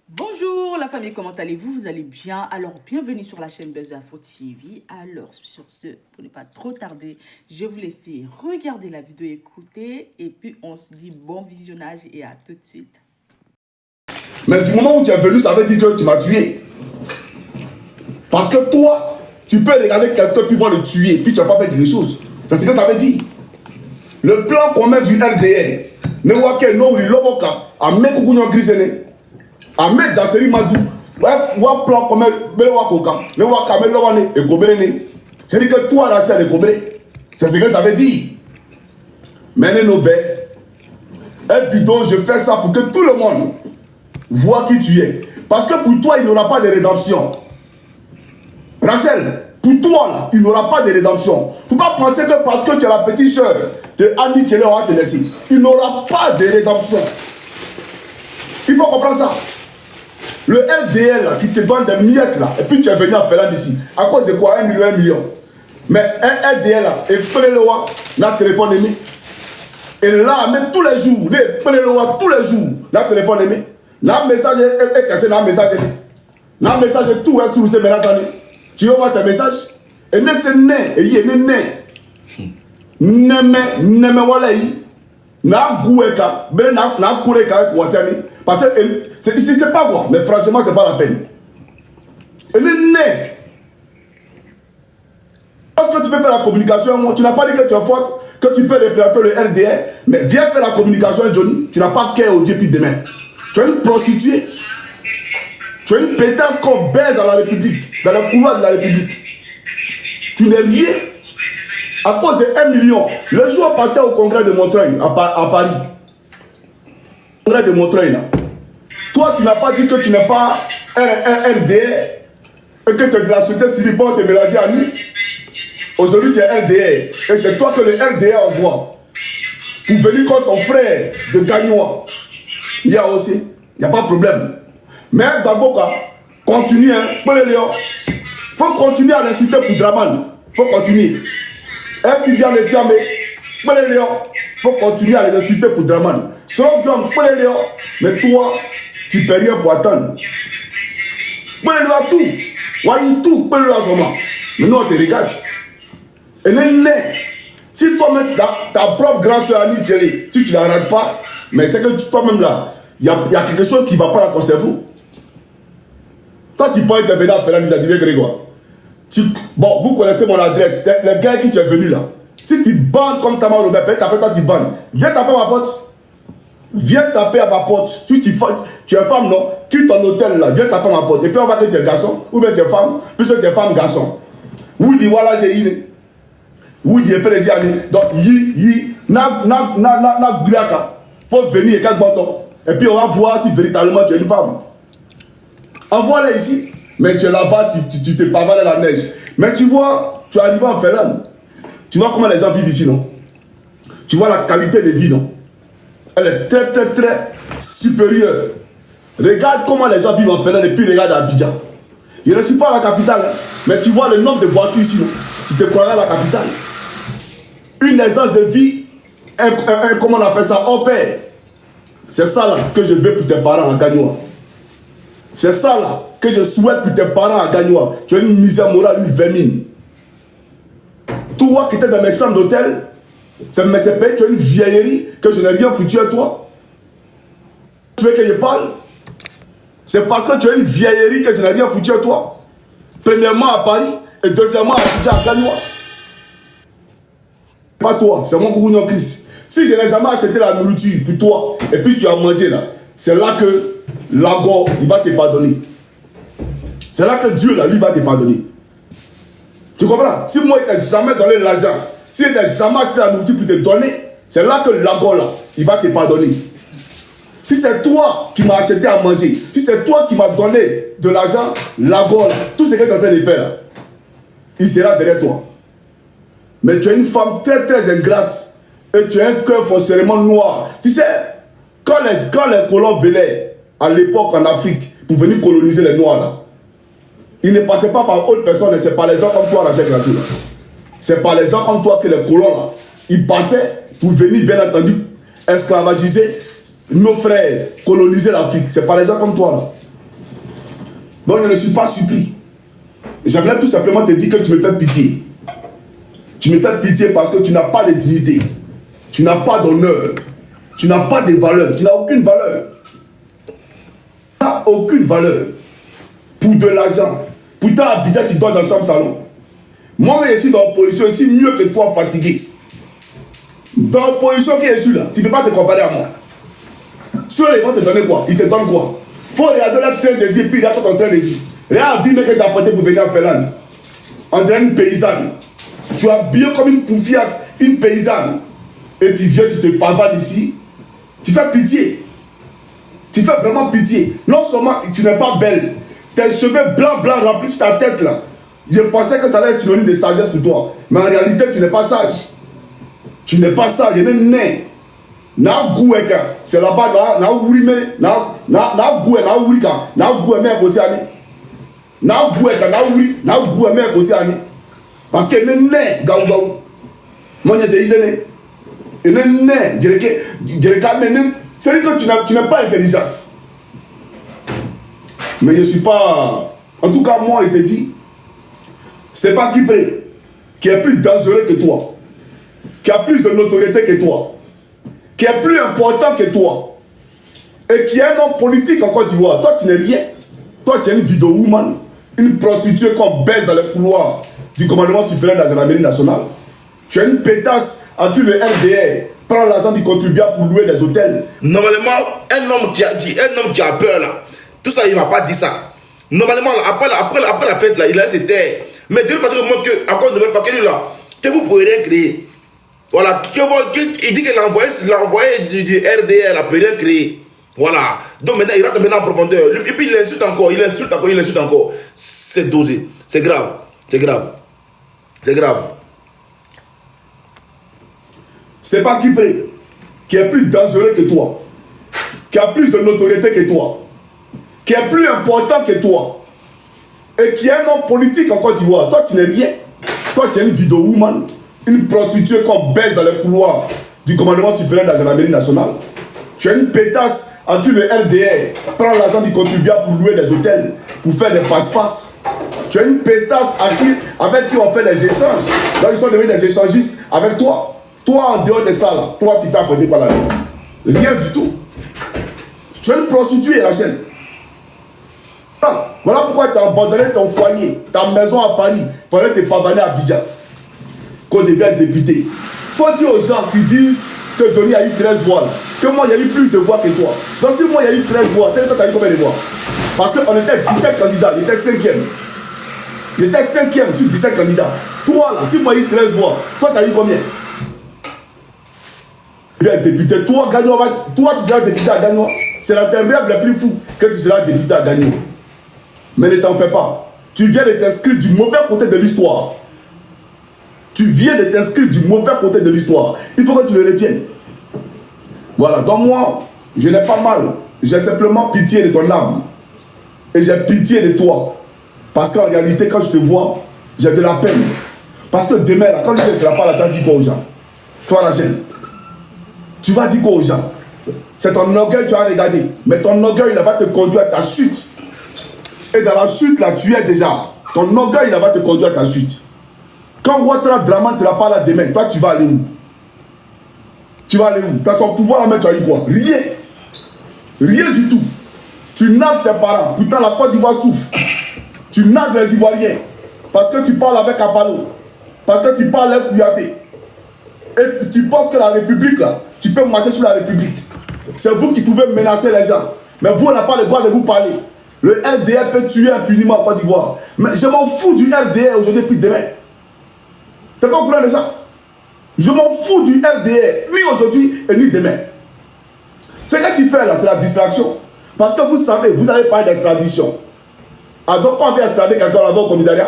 Bonjour la famille, comment allez-vous? Vous allez bien? Alors bienvenue sur la chaîne Buzz Info TV. Alors sur ce, pour ne pas trop tarder, je vais vous laisser regarder la vidéo, écouter et puis on se dit bon visionnage et à tout de suite. Mais du moment où tu es venu, ça veut dire que tu m'as tué. Parce que toi, tu peux regarder quelqu'un puis voir le tuer, puis tu n'as pas fait quelque chose. C'est ce que ça veut dire. Le plan commun du RDR, ne voit que non, il l'oboka, à mettre coucou grisene, à mettre dans série madou, ouais, plan commun, belle wakoka, ne voit qu'à mettre l'obane et gobrene. C'est-à-dire que toi, la chaîne est gobré. C'est ce que ça veut dire. Mais nos bêtes, évidemment, je fais ça pour que tout le monde voit qui tu es. Parce que pour toi, il n'y aura pas de rédemption. Rachel, pour toi, là, il n'y aura pas de rédemption. Il ne faut pas penser que parce que tu es la petite soeur de Annie Tchélé, on va te laisser. Il n'y aura pas de rédemption. Il faut comprendre ça. Le RDL là, qui te donne des miettes là, et puis tu es venu en Finlande ici. À cause de quoi? 1 million, 1 million. Mais un RDL là, et prenez le roi, dans le téléphone aimé. Et là, même tous les jours, prenez le roi tous les jours, dans le téléphone aimé. Dans le message est cassé, dans le message est. Dans le message est tout est sous ces menaces. Tu vas voir tes messages. Et ne se ne, et y est ne. Neme wala yi. Na goueka, ben na kureka pour wasami. Parce que c'est pas quoi, mais franchement, c'est pas la peine. Et ne. Parce que tu peux faire la communication, tu n'as pas dit que tu es forte, que tu peux représenter le RDR, mais viens faire la communication, Johnny. Tu n'as pas qu'à au Dieu puis demain. Tu es une prostituée. Tu es une pétasse qu'on baise dans la République, dans le couloir de la République. Tu n'es rien. À cause de 1 million. Le jour où on partait au congrès de Montreuil, à Paris. Au congrès de Montreuil, là. Toi, tu n'as pas dit que tu n'es pas un RDR et que tu es de la société civile pour te mélanger à nous. Aujourd'hui, tu es RDR. Et c'est toi que le RDR envoie. Pour venir contre ton frère de Gagnois. Il y a aussi. Il n'y a pas de problème. Mais Baboka, continue, hein. Il faut continuer à l'insulter pour Draman. Il faut continuer. Un qui dit à l'étiamé, il faut continuer à les insulter pour Draman. Mais toi, tu ne peux rien pour attendre. Tout. Voyez tout. Mais nous, on te regarde. Et si toi-même, ta propre grâce à Annie Tchélé, si tu ne l'arrêtes pas, mais c'est que toi-même là, il y a quelque chose qui ne va pas dans ton cerveau. Toi, tu peux être venu à Finlande, tu dis Grégoire. Bon, vous connaissez mon adresse. Les gars qui tu es venu là. Si tu bandes comme Tamar Robert, après toi tu bandes. Viens taper à ma porte. Viens taper à ma porte. Si tu es femme, non? Quitte ton hôtel là. Viens taper à ma porte. Et puis on va que tu es garçon. Ou bien tu es femme. Puisque tu es femme, garçon. Ou dit voilà, j'ai eu. Ou dit plaisir. Donc, na gulaka. Faut venir et quelques bâtons. Et puis on va voir si véritablement tu es une femme. Envoie-les ici. Mais tu es là-bas, tu te pavales dans la neige. Mais tu vois, tu es arrivé en Finlande. Tu vois comment les gens vivent ici, non? Tu vois la qualité de vie, non? Elle est très, très, très supérieure. Regarde comment les gens vivent en Finlande et puis regarde Abidjan. Je ne suis pas à la capitale, hein, mais tu vois le nombre de voitures ici, non? Tu te croirais à la capitale. Une aisance de vie, comment on appelle ça, au pair. C'est ça là que je veux pour tes parents à Gagnois. C'est ça là que je souhaite pour tes parents à Gagnois. Tu as une misère morale, une vermine. Toi qui étais dans mes chambres d'hôtel, tu as une vieillerie que je n'ai rien foutu à toi. Tu veux que je parle? C'est parce que tu as une vieillerie que je n'ai rien foutu à toi. Premièrement à Paris et deuxièmement à Gagnois. Pas toi, c'est mon coucou Christ. Si je n'ai jamais acheté la nourriture pour toi et puis tu as mangé là, c'est là que l'agor, il va te pardonner. C'est là que Dieu, là, lui, va te pardonner. Tu comprends? Si moi, il n'a jamais donné l'argent, si il n'a jamais acheté la nourriture pour te donner, c'est là que l'agor, là, il va te pardonner. Si c'est toi qui m'as acheté à manger, si c'est toi qui m'as donné de l'argent, l'agor, tout ce que tu es en train de faire, là, il sera derrière toi. Mais tu es une femme très, très ingrate et tu as un cœur foncièrement noir. Tu sais, quand les colons venaient à l'époque en Afrique pour venir coloniser les Noirs là, ils ne passaient pas par autre personne, c'est pas les gens comme toi, Rachel Grassou. C'est pas les gens comme toi que les colons là, ils passaient pour venir bien entendu esclavagiser nos frères coloniser l'Afrique. C'est pas les gens comme toi là. Donc je ne suis pas surpris. J'aimerais tout simplement te dire que tu me fais pitié. Tu me fais pitié parce que tu n'as pas de dignité. Tu n'as pas d'honneur. Tu n'as pas de valeur. Tu n'as aucune valeur. Tu n'as aucune valeur. Pour de l'argent. Pourtant, à Abidjan, tu dors dans le chambre salon. Moi, je suis dans l'opposition ici mieux que toi, fatigué. Dans l'opposition qui est ici là, tu ne peux pas te comparer à moi. Ceux ils vont te donner quoi? Ils te donnent quoi? Il faut regarder leur train de vie, puis regarde ton train de vie. Regarde l'habillé que tu as apporté pour venir à Ferland. On dirait une paysanne. Tu es habillé comme une poufiasse, une paysanne. Et tu viens, tu te pavanes ici. Tu fais pitié. Tu fais vraiment pitié. Non seulement tu n'es pas belle, tes cheveux blancs remplis sur ta tête là. Je pensais que ça allait être synonyme de sagesse pour toi. Mais en réalité, tu n'es pas sage. Tu n'es pas sage. Je n'ai né. Na goueka, c'est là-bas, na ourime, na ourika, na goueme aussi ani. Na goueka, na goueme aussi ani. Parce que né gaou. Moi je dis né. Et né, c'est que tu n'es pas intelligente. Mais je ne suis pas. En tout cas, moi, il te dit, c'est pas Kipré qui est plus dangereux que toi, qui a plus de notoriété que toi, qui est plus important que toi, et qui est un homme politique en Côte d'Ivoire. Toi, tu n'es rien. Toi, tu es une vidéo woman, une prostituée qu'on baise dans les couloirs du commandement supérieur de la gendarmerie nationale. Tu es une pétasse à qui le RDR prend l'argent du contribuable pour louer des hôtels. Normalement, un homme qui a peur là, tout ça, il ne va pas dire ça. Normalement, après la plainte là, il a été taire. Mais Dieu parce que montre que, à cause de votre paquet là, que vous pourrez rien créer. Voilà, il dit que l'envoyé du RDR là, peut rien créer. Voilà. Donc maintenant, il rentre maintenant en profondeur. Et puis il insulte encore. C'est dosé. C'est grave. C'est pas Kipré qui est plus dangereux que toi, qui a plus de notoriété que toi, qui est plus important que toi, et qui est un homme politique en Côte d'Ivoire. Toi, tu n'es rien. Toi, tu es une vidéo woman, une prostituée qu'on baise dans les couloirs du commandement supérieur de la gendarmerie nationale. Tu es une pétasse à qui le RDR prend l'argent du contribuable pour louer des hôtels, pour faire des passe-passe. Tu es une pétasse avec qui on fait des échanges. Donc ils sont devenus des échangistes avec toi. Toi, en dehors de ça, là, toi, tu t'es apprêté par la vie. Rien du tout. Tu es une prostituée, Rachel. Voilà pourquoi tu as abandonné ton foyer, ta maison à Paris, pour aller te pavaner à Abidjan. Quand tu deviens député. Il faut dire aux gens qui disent que Johnny a eu 13 voix, là, que moi, il y a eu plus de voix que toi. Donc si moi, il y a eu 13 voix, c'est que toi, tu as eu combien de voix? Parce qu'on était 17 candidats, il était 5e. J'étais 5e sur 17 candidats. Toi, là, si moi, il y a eu 13 voix, toi, tu as eu combien? Député, toi, tu seras député à Gagnon. C'est la timbrable la plus fou que tu seras député à Gagnon. Mais ne t'en fais pas. Tu viens de t'inscrire du mauvais côté de l'histoire. Tu viens de t'inscrire du mauvais côté de l'histoire. Il faut que tu le retiennes. Voilà, donc moi, je n'ai pas mal. J'ai simplement pitié de ton âme. Et j'ai pitié de toi. Parce qu'en réalité, quand je te vois, j'ai de la peine. Parce que demain, là, quand tu ne seras pas là, tu vas dire quoi aux gens? Toi, Rachel, tu vas dire quoi aux gens? C'est ton orgueil que tu as regardé. Mais ton orgueil, il va te conduire à ta chute. Et dans la chute, là, tu es déjà. Ton orgueil, il va te conduire à ta chute. Quand Ouattara Draman ne sera pas là demain, toi, tu vas aller où? Tu vas aller où? Tu as son pouvoir là, mais tu as eu quoi? Rien. Rien du tout. Tu nages tes parents. Pourtant, la Côte d'Ivoire souffre. Tu nages les Ivoiriens. Parce que tu parles avec Apollo. Parce que tu parles avec Kouyaté. Et tu penses que la République, là, tu peux marcher sur la République. C'est vous qui pouvez menacer les gens. Mais vous, on n'a pas le droit de vous parler. Le RDR peut tuer impunément en Côte d'Ivoire. Mais je m'en fous du RDR aujourd'hui puis demain. T'es pas au courant de ça? Je m'en fous du RDR, ni aujourd'hui et ni demain. Ce que tu fais là, c'est la distraction. Parce que vous savez, vous avez parlé d'extradition. Alors donc quand on vient extrader quelqu'un là-bas au commissariat,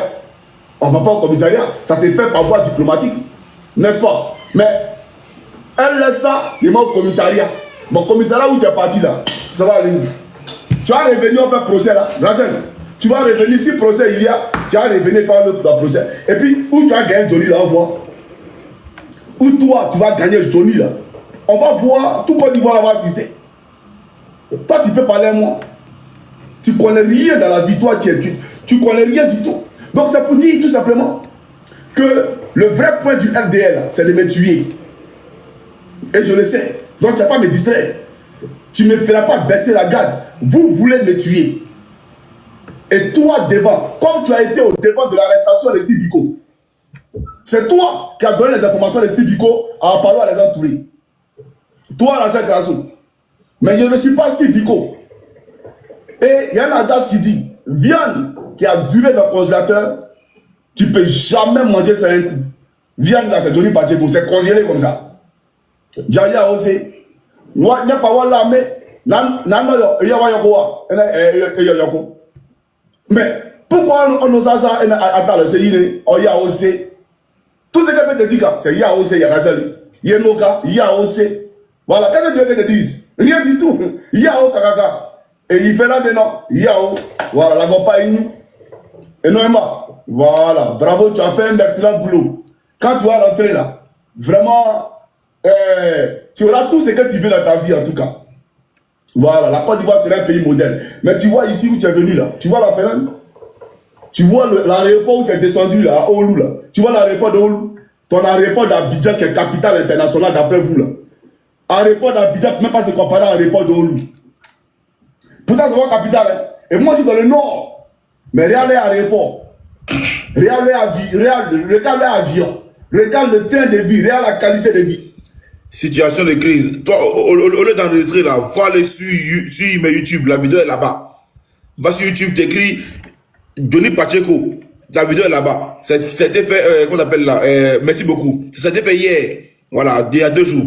on ne va pas au commissariat. Ça s'est fait par voie diplomatique. N'est-ce pas? Mais elle laisse ça, il va au commissariat. Mon commissariat où tu es parti là, ça va aller où? Tu vas revenir, on fait procès là, Rachel. Tu vas revenir, si procès il y a, tu vas revenir par le procès. Et puis, où tu vas gagner Johnny là, on voit. Où toi, tu vas gagner Johnny là. On va voir, tout Côte d'Ivoire va assister. Toi, tu peux parler à moi. Tu connais rien dans la vie, toi, tu connais rien du tout. Donc, c'est pour dire tout simplement que le vrai point du RDL, c'est de me tuer. Et je le sais. Donc, tu ne vas pas me distraire. Tu ne me feras pas baisser la garde. Vous voulez me tuer. Et toi, devant, comme tu as été au devant de l'arrestation de Steve Biko, c'est toi qui as donné les informations de Steve Biko à Apollo à les entourer. Toi, l'agent Grasso. Mais je ne suis pas Steve Biko. Et il y a un adage qui dit, viande qui a duré dans le congélateur, tu ne peux jamais manger ça un coup. Viande là, c'est Johnny Pacheco, c'est congelé comme ça. Jaya aussi. Moi, il n'y a pas de l'armée. Mais pourquoi on nous a ça à le série au Yaosé? Tout ce que je peux te dire, c'est Yaosé, Yarajali. Yemoka, Yaosé. Voilà, qu'est-ce que tu veux que je te dise? Rien du tout. Yao Kakaka. Et il fait là dedans. Yao. Voilà, la gopa est nous. Et non, Emma. Voilà, bravo, tu as fait un excellent boulot. Quand tu vas rentrer là, vraiment, tu auras tout ce que tu veux dans ta vie en tout cas. Voilà, la Côte d'Ivoire sera un pays modèle. Mais tu vois ici où tu es venu là, tu vois la Ferrand? Tu vois l'aéroport où tu es descendu là, à Oulu là. Tu vois l'aéroport de Oulu? Ton aéroport d'Abidjan qui est capitale internationale d'après vous là. Aéroport d'Abidjan, même pas se comparer à l'aéroport de Oulu. Pourtant c'est votre capitale. Hein? Et moi je suis dans le nord. Mais regardez l'aéroport. Regardez l'avion. Regarde le train de vie. Regarde la qualité de vie. Situation de crise. Toi, au lieu d'enregistrer là, va aller sur mes YouTube. La vidéo est là-bas. Va sur YouTube, t'écris Johnny Pacheco. La vidéo est là-bas. C'était fait, comment on appelle là? Merci beaucoup. C'était fait hier. Voilà, il y a 2 jours.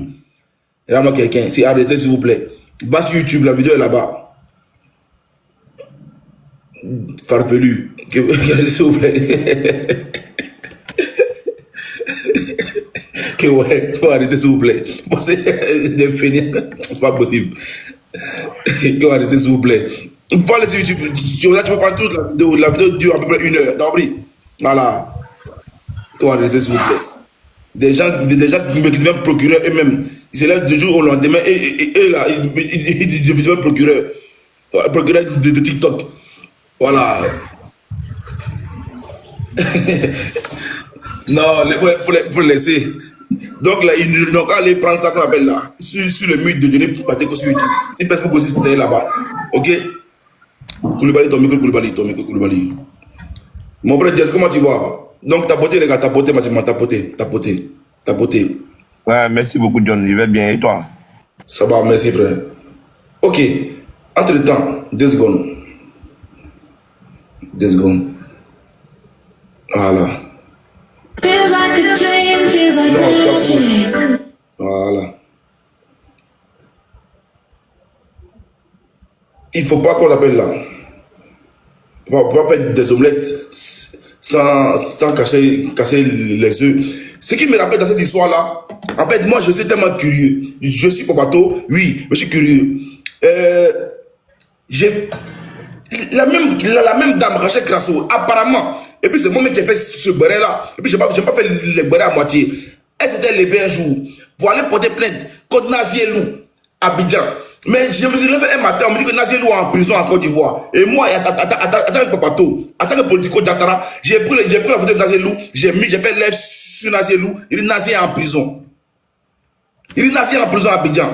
Et là, moi, quelqu'un, c'est arrêté s'il vous plaît. Va sur YouTube, la vidéo est là-bas. Farfelu. S'il vous plaît. Que ouais, faut arrêter s'il vous plaît. Bon, c'est pas possible. Que arrêter s'il vous plaît. Faut aller sur YouTube. Tu peux prendre toute la vidéo dure à peu près 1 heure. Compris? Voilà. Que arrêter s'il vous plaît. Des gens qui deviennent procureurs eux-mêmes. Ils se lèvent du jour au lendemain et là, ils deviennent procureurs. Procureurs de TikTok. Voilà. Non, il faut le laisser. Donc là, ils n'ont qu'à aller prendre ça qu'on appelle là, sur le mur de Johnny Pacheco sur YouTube. Si Facebook aussi, c'est là-bas. Ok? Koulibaly, ton micro, Koulibaly. Mon frère Jess, comment tu vas? Donc, t'as poté, les gars, t'as poté, massivement, t'as poté. Ouais, merci beaucoup, John. Je vais bien. Et toi? Ça va, merci, frère. Ok. Entre temps, 2 secondes. 2 secondes. Voilà. Feels like a dream, feels like a dream. Voilà. Il ne faut pas qu'on l'appelle là. On peut pas faire des omelettes sans casser les œufs. Ce qui me rappelle dans cette histoire-là, en fait, moi, je suis tellement curieux. Je suis au bateau, oui, mais je suis curieux. La même dame, Rachel Crasso, apparemment, et puis c'est moi-même qui ai fait ce béret-là, et puis je n'ai pas fait le béret à moitié. Elle s'était levée un jour pour aller porter plainte contre Nazielou à Abidjan. Mais je me suis levé un matin, on me dit que Nazielou est en prison en Côte d'Ivoire. Et moi, en tant que papato, en tant que politico-diatara, j'ai pris la photo de Nazielou, j'ai fait l'œuvre sur Nazielou, il dit Nazi est en prison. Il dit Nazi est en prison à Abidjan.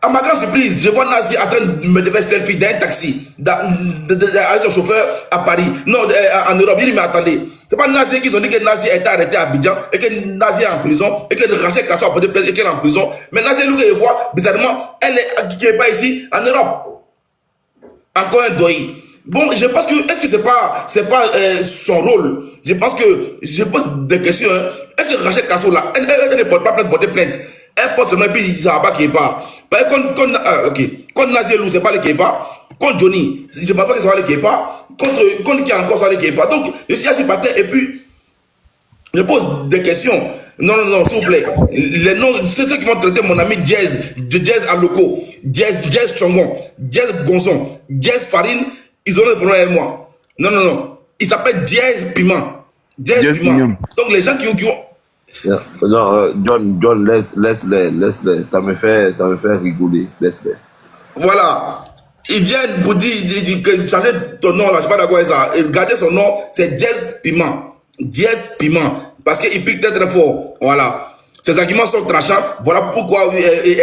À ma grande surprise, je vois Nazi en train de me faire selfie dans un taxi, avec son chauffeur à Paris, non, en Europe. Il dit, mais attendez, c'est pas Nazi qui ont dit que Nazi a été arrêté à Abidjan, et que Nazi est en prison, et que Rachel Crasso a porté plainte, et qu'elle est en prison. Mais Nazi, lui, que je vois, bizarrement, elle n'est pas ici, en Europe. Encore un deuil. Bon, je pense que, est-ce que c'est pas son rôle? Je pense que, je pose des questions, hein. Est-ce que Rachel Crasso, là, elle ne porte pas plainte, porter plainte? Elle porte seulement, et puis il ne va pas qu'il part. Contre Nazielou, c'est pas le Képa. Contre Johnny, je ne pense pas que ce soit le Képa. Contre qui encore soit le Képa. Donc, je suis assis par terre et puis, je pose des questions. Non, s'il vous plaît. Les noms, c'est ceux qui vont traiter mon ami Jazz Aloko, Jazz Chongon, Jazz Gonzon, Jazz Farine, ils ont le problème avec moi. Non. Il s'appelle Jazz Piment. Jazz Piment. Donc, les gens qui ont. Non, John, laisse-les. Ça me fait rigoler. Laisse-les. Voilà. Ils viennent vous dire, changer ton nom là, je sais pas d'accord avec ça. Et regardez son nom, c'est Diez Piment. Diez Piment. Parce qu'il pique très très fort. Voilà. Ces arguments sont tranchants. Voilà pourquoi Diez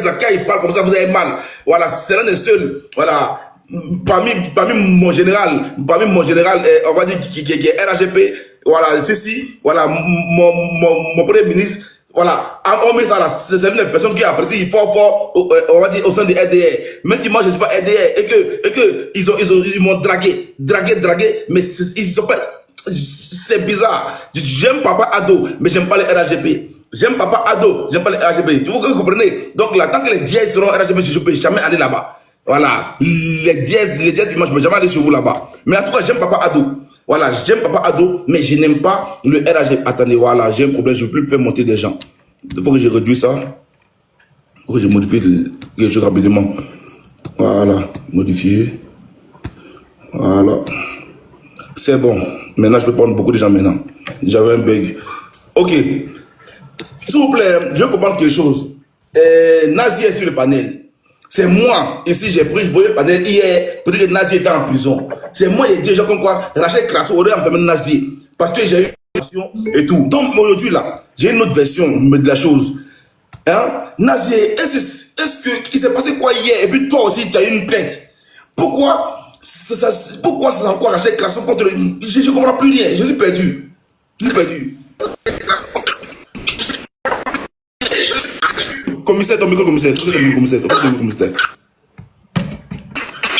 là, quand il parle comme ça, vous avez mal. Voilà, c'est l'un des seuls. Voilà. Parmi mon général, on va dire qui est RAGP. Voilà, ceci. Voilà, mon premier ministre. Voilà, on met ça là, c'est une des personnes qui apprécient fort, on va dire, au sein de RDR. Même si moi je ne suis pas RDR et que ils m'ont dragué, mais ils sont pas, c'est bizarre. J'aime Papa Ado, mais j'aime pas les RAGP. J'aime Papa Ado, j'aime pas les RAGP. Vous comprenez? Donc là, tant que les dièses seront RAGP, je ne peux jamais aller là-bas. Voilà, les dièses, moi je ne peux jamais aller chez vous là-bas. Mais en tout cas, j'aime Papa Ado. Voilà, j'aime Papa Ado, mais je n'aime pas le RAG. Attendez, voilà, j'ai un problème, je ne veux plus faire monter des gens. Il faut que je réduise ça. Il faut que je modifie quelque chose rapidement. Voilà, modifier. Voilà. C'est bon. Maintenant, je peux prendre beaucoup de gens maintenant. J'avais un bug. Ok. S'il vous plaît, je veux comprendre quelque chose. Nazi est sur le panel. C'est moi, ici, j'ai pris, je voyais le panel hier, pour dire que Nazi était en prison. C'est moi, j'ai dit aux gens comme quoi Rachel Crasso aurait enfermé Nazi. Parce que j'ai eu une version et tout. Donc, aujourd'hui, là, j'ai une autre version de la chose. Hein? Nazi, est-ce qu'il s'est passé quoi hier? Et puis toi aussi, tu as eu une plainte. Pourquoi c'est encore Rachel Crasso contre le... Je ne comprends plus rien. Je suis perdu. Commissaire, ton micro, commissaire.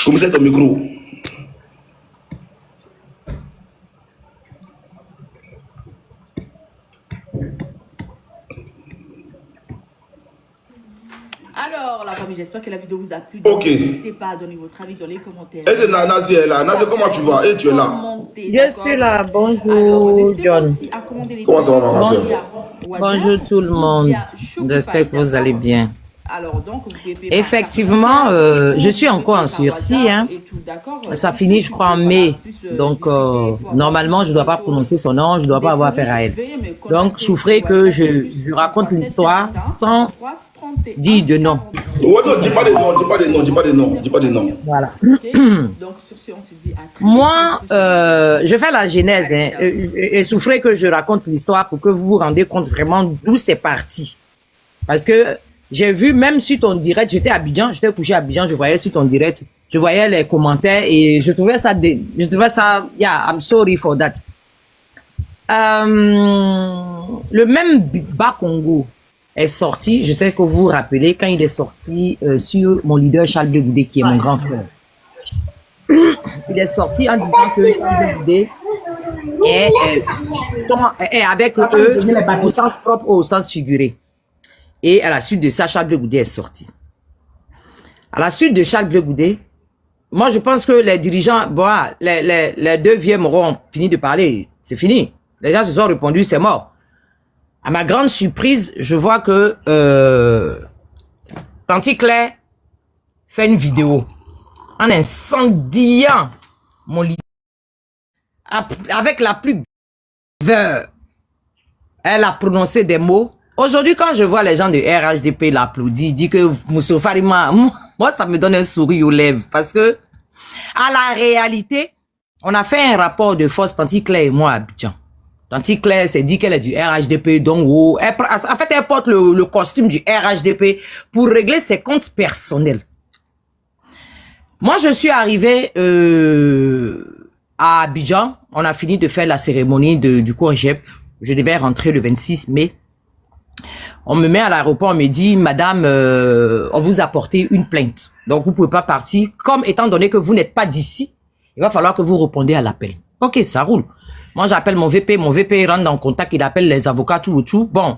Commissaire, ton micro. Alors, la famille, j'espère que la vidéo vous a plu. Ok. N'hésitez pas à donner votre avis dans les commentaires. Et Nazi est là. Nazi, comment tu vas? Et tu es là. Je suis là. Bonjour, John. Comment ça va, ma soeur? Bonjour tout le monde. J'espère que vous allez bien. Alors, donc, effectivement, je suis encore en sursis. Hein. Ça finit, je crois, en mai. Donc, normalement, je ne dois pas prononcer son nom, je ne dois pas avoir affaire à elle. Donc, souffrez que je raconte l'histoire sans dire de nom. Ouais, non, dis pas de nom. Voilà. Donc, sur ce, on se dit à très moi, je fais la genèse. Hein, et souffrez que je raconte l'histoire pour que vous vous rendez compte vraiment d'où c'est parti. Parce que j'ai vu, même sur ton direct, j'étais à Abidjan, j'étais couché à Abidjan, je voyais sur ton direct, je voyais les commentaires et je trouvais ça, yeah, I'm sorry for that. Le même Bas Congo est sorti, je sais que vous vous rappelez, quand il est sorti sur mon leader Charles de Goudé, qui est mon grand frère. Il est sorti en disant que Charles de Goudé est avec eux au sens propre ou au sens figuré. Et à la suite de ça, Charles Bleu Goudé est sorti. À la suite de Charles Bleu Goudé, moi je pense que les dirigeants, bon, les deux vieux auront fini de parler. C'est fini. Les gens se sont répondus, c'est mort. À ma grande surprise, je vois que Tanti Claire fait une vidéo en incendiant mon lit. Avec la plus grave, elle a prononcé des mots. Aujourd'hui, quand je vois les gens de RHDP l'applaudir, dit que Moussa Farima, moi, ça me donne un sourire aux lèvres. Parce que, à la réalité, on a fait un rapport de force, Tanti Claire et moi, à Abidjan. Tanti Claire s'est dit qu'elle est du RHDP, donc, en fait, elle porte le costume du RHDP pour régler ses comptes personnels. Moi, je suis arrivé à Abidjan. On a fini de faire la cérémonie du CORGEP. Je devais rentrer le 26 mai. On me met à l'aéroport, on me dit, madame, on vous a porté une plainte. Donc, vous pouvez pas partir. Comme étant donné que vous n'êtes pas d'ici, il va falloir que vous répondiez à l'appel. Ok, ça roule. Moi, j'appelle mon VP rentre en contact, il appelle les avocats, tout. Bon,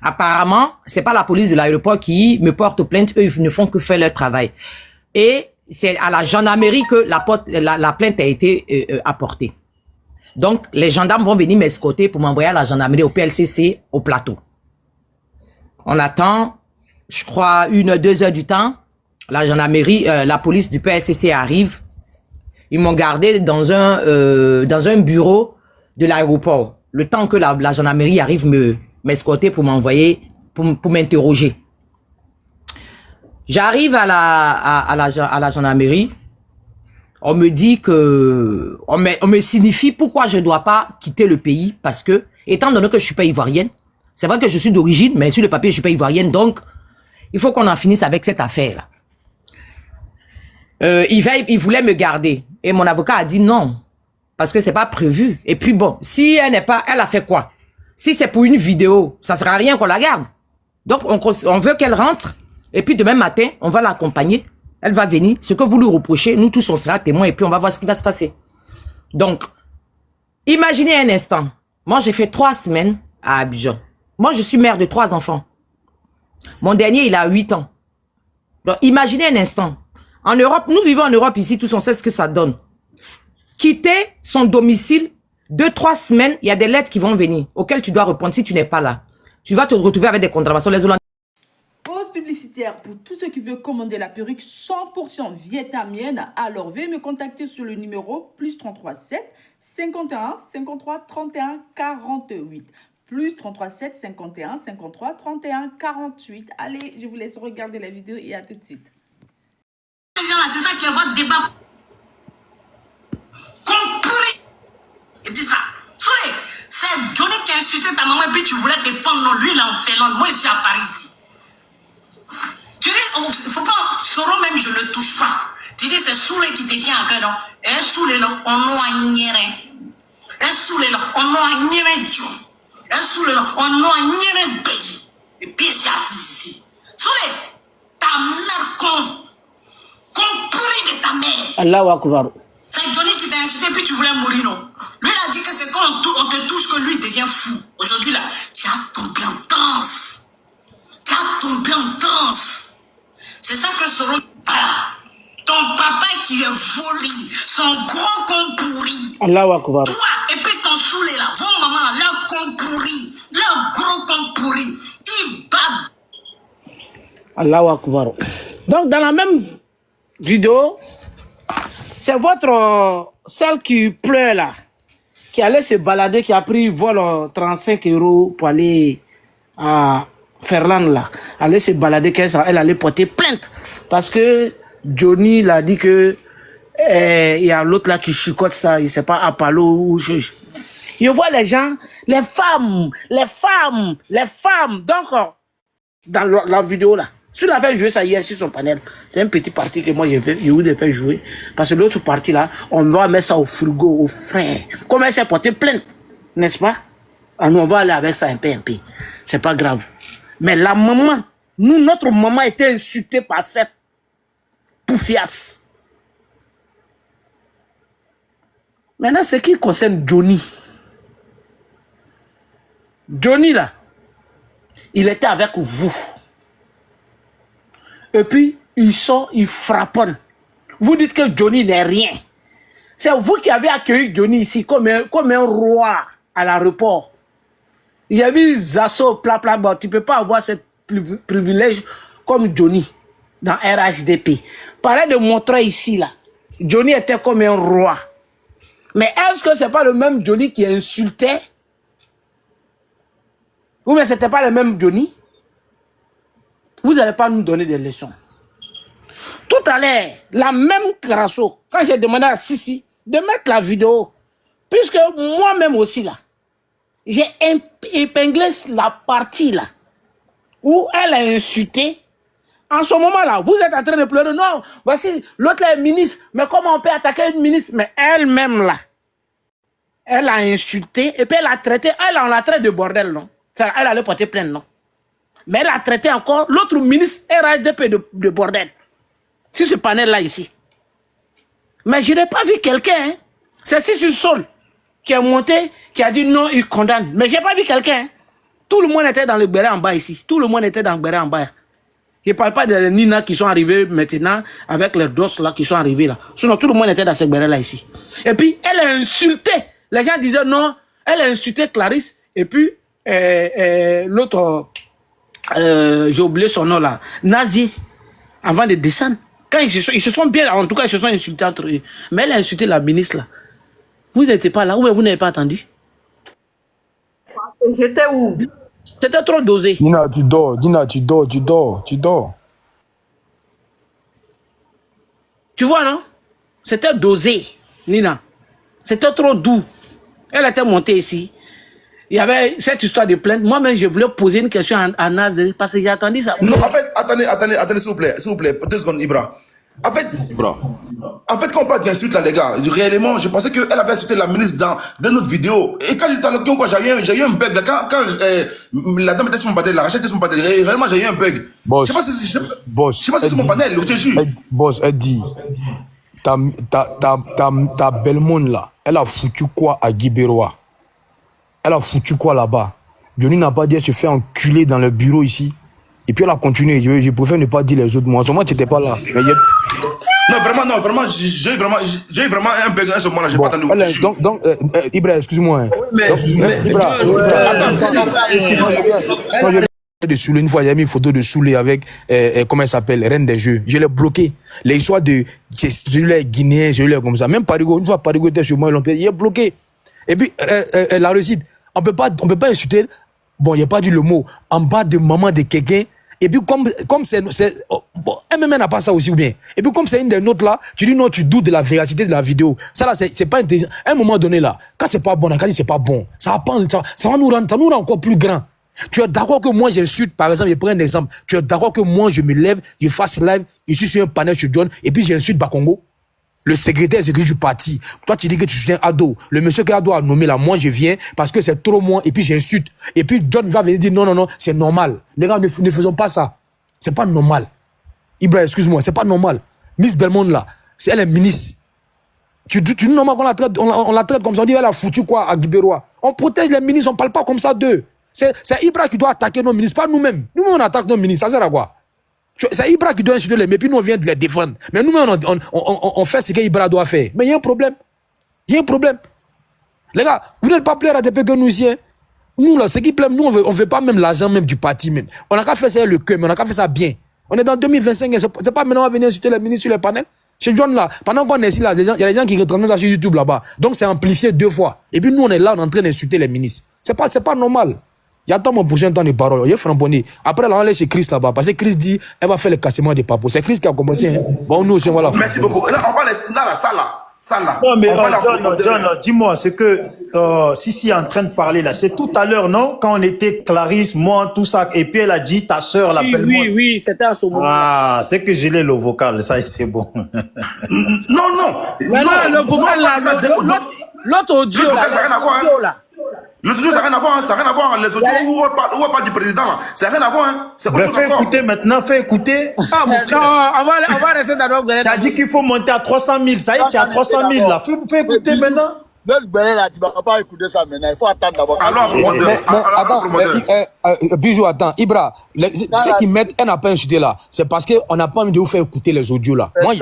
apparemment, c'est pas la police de l'aéroport qui me porte plainte. Eux, ils ne font que faire leur travail. Et c'est à la gendarmerie que la plainte a été apportée. Donc, les gendarmes vont venir m'escorter pour m'envoyer à la gendarmerie au PLCC, au plateau. On attend, je crois, 1-2 heures du temps. La gendarmerie, la police du PLCC arrive. Ils m'ont gardé dans un bureau de l'aéroport. le temps que la gendarmerie arrive m'escorter pour m'envoyer, pour m'interroger. J'arrive à la gendarmerie. On me dit que, on me signifie pourquoi je dois pas quitter le pays parce que, étant donné que je suis pas ivoirienne, c'est vrai que je suis d'origine, mais sur le papier, je suis pas ivoirienne, donc, il faut qu'on en finisse avec cette affaire-là. Il voulait me garder. Et mon avocat a dit non. Parce que c'est pas prévu. Et puis bon, si elle n'est pas, elle a fait quoi? Si c'est pour une vidéo, ça sert à rien qu'on la garde. Donc, on veut qu'elle rentre. Et puis demain matin, on va l'accompagner. Elle va venir. Ce que vous lui reprochez, nous tous, on sera témoins. Et puis on va voir ce qui va se passer. Donc, imaginez un instant. Moi, j'ai fait 3 semaines à Abidjan. Moi, je suis mère de 3 enfants. Mon dernier, il a 8 ans. Donc, imaginez un instant. En Europe, nous vivons en Europe ici, tous on sait ce que ça donne. Quitter son domicile, 2-3 semaines, il y a des lettres qui vont venir, auxquelles tu dois répondre si tu n'es pas là. Tu vas te retrouver avec des contraventions. Les Hollandais. Pause publicitaire pour tous ceux qui veulent commander la perruque 100% vietnamienne. Alors, veuillez me contacter sur le numéro +33 7 51 53 31 48. +33 7 51 53 31 48. Allez, je vous laisse regarder la vidéo et à tout de suite. C'est ça qui est votre débat. Compris. Il dit ça. C'est Johnny qui a insulté ta maman et puis tu voulais te prendre. Non, lui, il est en Finlande. Moi, je suis à Paris ici. Tu dis, il ne faut pas. Soro même, je ne touche pas. Tu dis, c'est Soulé qui te tient à cœur. Et Soulé, là, on n'a rien. Et Soulé, là, on n'a rien. Et Soulé, là, on n'a rien. Et puis, c'est assis ici. Soulé, ta mère con. Compris de ta mère. Allahu Akbar. C'est Johnny qui t'a insulté puis tu voulais mourir, non? Lui, il a dit que c'est quand on te touche que lui devient fou. Aujourd'hui, là, tu as tombé en transe. Tu as tombé en transe. C'est ça que Soro... Voilà. Ton papa qui est volé, son gros con pourri. Allahu Akbar. Toi, et puis ton saoulé, là, vos mamans, là, leur con pourri, leur gros con pourri, ils babent. Allahu Akbar. Donc, dans la même vidéo, c'est votre celle qui pleure là, qui allait se balader, qui a pris vol 35 € pour aller à Ferland là, aller se balader, elle allait porter plainte parce que Johnny l'a dit que il y a l'autre là qui chicote ça, il sait pas à Palo ou je vois les gens, les femmes. Donc dans la vidéo là. Si on avait joué ça hier sur son panel, c'est un petit parti que moi j'ai voulu faire jouer. Parce que l'autre partie là, on va mettre ça au frigo, au frais. Comme elle s'est portée plainte, n'est-ce pas? Alors nous on va aller avec ça un peu. C'est pas grave. Mais la maman, notre maman était insultée par cette poufiasse. Maintenant, ce qui concerne Johnny. Johnny là, il était avec vous. Et puis, il sort, il frapponne. Vous dites que Johnny n'est rien. C'est vous qui avez accueilli Johnny ici comme un roi à l'aéroport. Il y a eu Zasso, bon, tu ne peux pas avoir ce privilège comme Johnny dans RHDP. Pareil de montrer ici, là. Johnny était comme un roi. Mais est-ce que ce n'est pas le même Johnny qui insultait? Ou bien ce n'était pas le même Johnny? Vous n'allez pas nous donner des leçons. Tout à l'heure, la même Crasso, quand j'ai demandé à Sissi de mettre la vidéo, puisque moi-même aussi là, j'ai épinglé la partie là, où elle a insulté. En ce moment-là, vous êtes en train de pleurer. Non, voici, l'autre est ministre. Mais comment on peut attaquer une ministre? Mais elle-même là, elle a insulté et puis elle a traité, on l'a traité de bordel, non? Elle allait porter plainte, non? Mais elle a traité encore l'autre ministre RHDP de bordel. Sur ce panel-là ici. Mais je n'ai pas vu quelqu'un. Hein. C'est Sissi Sol qui est monté, qui a dit non, il condamne. Mais je n'ai pas vu quelqu'un. Hein. Tout le monde était dans le béret en bas ici. Tout le monde était dans le béret en bas. Je ne parle pas des Nina qui sont arrivés maintenant avec les dos là qui sont arrivés là. Sinon, tout le monde était dans ce béret là ici. Et puis, elle a insulté. Les gens disaient non. Elle a insulté Clarisse. Et puis, l'autre... j'ai oublié son nom là, Nazi, avant de descendre. Quand ils se sont bien, en tout cas, ils se sont insultés entre eux. Mais elle a insulté la ministre là. Vous n'étiez pas là, ou bien vous n'avez pas attendu? J'étais où? C'était trop dosé. Dina, tu dors. Dina, tu dors, tu dors, tu dors. Tu vois, non? C'était dosé, Nina. C'était trop doux. Elle était montée ici. Il y avait cette histoire de plainte. Moi-même, je voulais poser une question à Nazel parce que j'ai attendu ça. Non, en fait, attendez, s'il vous plaît, 2 secondes, Ibra. En fait, quand on parle d'insulte là, les gars, réellement, je pensais qu'elle avait insulté la ministre dans notre vidéo. Et quand j'étais dans le camp, j'ai eu un bug. Là, quand la dame était sur mon panel, la Rachel était sur mon panel, réellement, j'ai eu un bug. Boss, Je sais pas si boss, c'est mon panel, je te jure. Boss, elle dit, ta belle monde là, elle a foutu quoi à Guibéroa? Elle a foutu quoi là-bas? Johnny n'a pas dit elle se fait enculer dans le bureau ici. Et puis elle a continué. Je préfère ne pas dire les autres mots. En ce moment, tu n'étais pas là. Mais Non, vraiment, j'ai eu vraiment un bug à ce moment-là, j'ai pas entendu. Donc, Ibra, excuse-moi. Hein. Mais, Ibra, de Soulé, une fois, j'ai mis une photo de Soulé avec, comment elle s'appelle, Reine des Jeux. Je l'ai bloqué. Les histoires de, je l'ai guinéen, je l'ai comme ça. Même Parigo, une fois Parigo était chez moi, il est bloqué. Et puis, la réussite, on peut pas insulter, bon, il n'y a pas dit le mot, en bas de maman de quelqu'un. Et puis, comme c'est, bon, MMN n'a pas ça aussi ou bien. Et puis, comme c'est une des nôtres là, tu dis non, tu doutes de la véracité de la vidéo. Ça là, c'est pas intelligent. À un moment donné là, quand c'est pas bon, quand c'est pas bon, ça va nous rendre encore plus grand. Tu es d'accord que moi j'insulte, par exemple, je prends un exemple. Tu es d'accord que moi je me lève, je fasse live, je suis sur un panel chez John, et puis j'insulte Bakongo, le secrétaire exécutif du parti. Toi, tu dis que tu soutiens Ado. Le monsieur que Ado a nommé là, moi je viens parce que c'est trop moi, et puis j'insulte. Et puis John va venir dire non, c'est normal. Les gars, ne faisons pas ça. C'est pas normal. Ibrahim, excuse-moi, c'est pas normal. Miss Belmont là, elle est ministre. Tu dis normal qu'on la traite comme ça, on dit elle a foutu quoi à Guibéroa. On protège les ministres, on parle pas comme ça d'eux. C'est Ibra qui doit attaquer nos ministres, pas nous-mêmes. Nous-mêmes, on attaque nos ministres, ça sert à quoi? C'est Ibra qui doit insulter les mais puis nous, on vient de les défendre. Mais nous-mêmes, on fait ce qu'Ibra doit faire. Mais il y a un problème. Il y a un problème. Les gars, vous n'êtes pas plaire à des peu que nous ici. Hein? Nous, là, ce qui plaît, nous, on veut pas même l'argent même du parti même. On n'a qu'à faire ça le cœur, mais on n'a qu'à faire ça bien. On est dans 2025, c'est pas maintenant on va venir insulter les ministres sur les panels. Chez John là, pendant qu'on est ici là, il y a des gens qui retransmettent ça sur YouTube là-bas. Donc c'est amplifié 2 fois. Et puis nous, on est là, on est en train d'insulter les ministres. C'est pas normal. J'attends mon prochain temps de parole. Il est framboné. Après, là, on est chez Chris là-bas. Parce que Chris dit, elle va faire le cassement des papos. C'est Chris qui a commencé. Hein. Bon, nous aussi, voilà. Merci beaucoup. Là, on va laisser dans la salle là. Non, mais John, dis-moi, c'est que Sissi est en train de parler là. C'est tout à l'heure, non? Quand on était Clarisse, moi, tout ça. Et puis elle a dit, ta soeur l'appelle moi. Oui, c'était à ce moment. Ah, c'est que j'ai le vocal. Ça, c'est bon. Non. Mais non, le vocal là, l'autre audio là. Le audio, ça n'a rien à voir, ça n'a rien à voir. Les audios où on parle du président, là, ça n'a rien à voir. Hein. Fais écouter maintenant, fais écouter. Ah, mon frère. Non, on va rester dans notre. T'as dit qu'il faut monter à 300 000. Ça y est, tu es à 300 000 là. Fais écouter maintenant. Là, tu ne vas pas écouter ça maintenant. Il faut attendre d'abord. Attends, Bijou, attends. Ibra, ceux qui mettent, elle n'a pas insulté là. C'est parce qu'on n'a pas envie de vous faire écouter les audios là. Moi,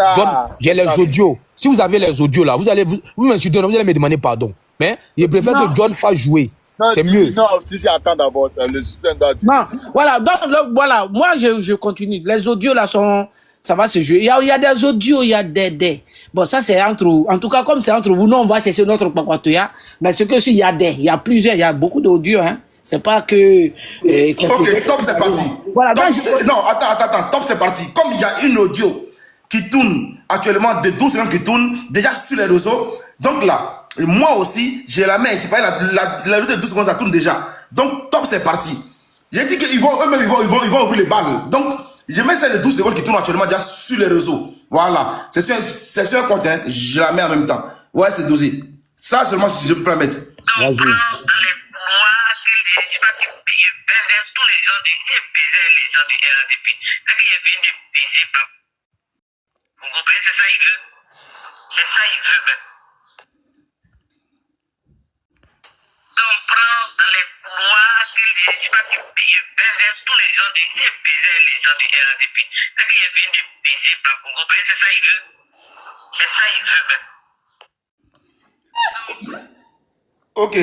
j'ai les audios. Si vous avez les audios là, vous m'insultez, vous allez me demander pardon. Mais je préfère que John fasse jouer. C'est mieux. Non, si attends d'abord, le système doit dire. Non, voilà, donc voilà, moi je continue. Les audios là ça va se jouer. Il y a des audios, il y a des. Bon, ça c'est entre vous. En tout cas, comme c'est entre vous, nous on va chercher notre Pakwatoya. Mais ce que il y a plusieurs, il y a beaucoup d'audios, hein. C'est pas que. Ok, top, c'est parti. Voilà, non, attends, top, c'est parti. Comme il y a une audio qui tourne actuellement de 12 secondes qui tourne déjà sur les réseaux, donc là. Moi aussi, j'ai la main, c'est pas la vidéo de 12 secondes, ça tourne déjà. Donc, top, c'est parti. J'ai dit qu'ils vont ouvrir les balles. Donc, je mets celle de 12 secondes qui tourne actuellement déjà sur les réseaux. Voilà. C'est sur un compte, hein. Je la mets en même temps. Ouais, c'est dosé. Ça, seulement, si je peux la mettre. Vas-y. Dans les mois, je sais pas si je baisais tous les gens du RADP. Quand il y avait une baiser par Congo, c'est ça il veut. C'est ça il veut, ben. On prend dans les couloirs qu'il dit, je sais pas si je baisais tous les gens du RADP. Quand il y avait une baiser par Congo, c'est ça il veut. C'est ça il veut, ben. Ok.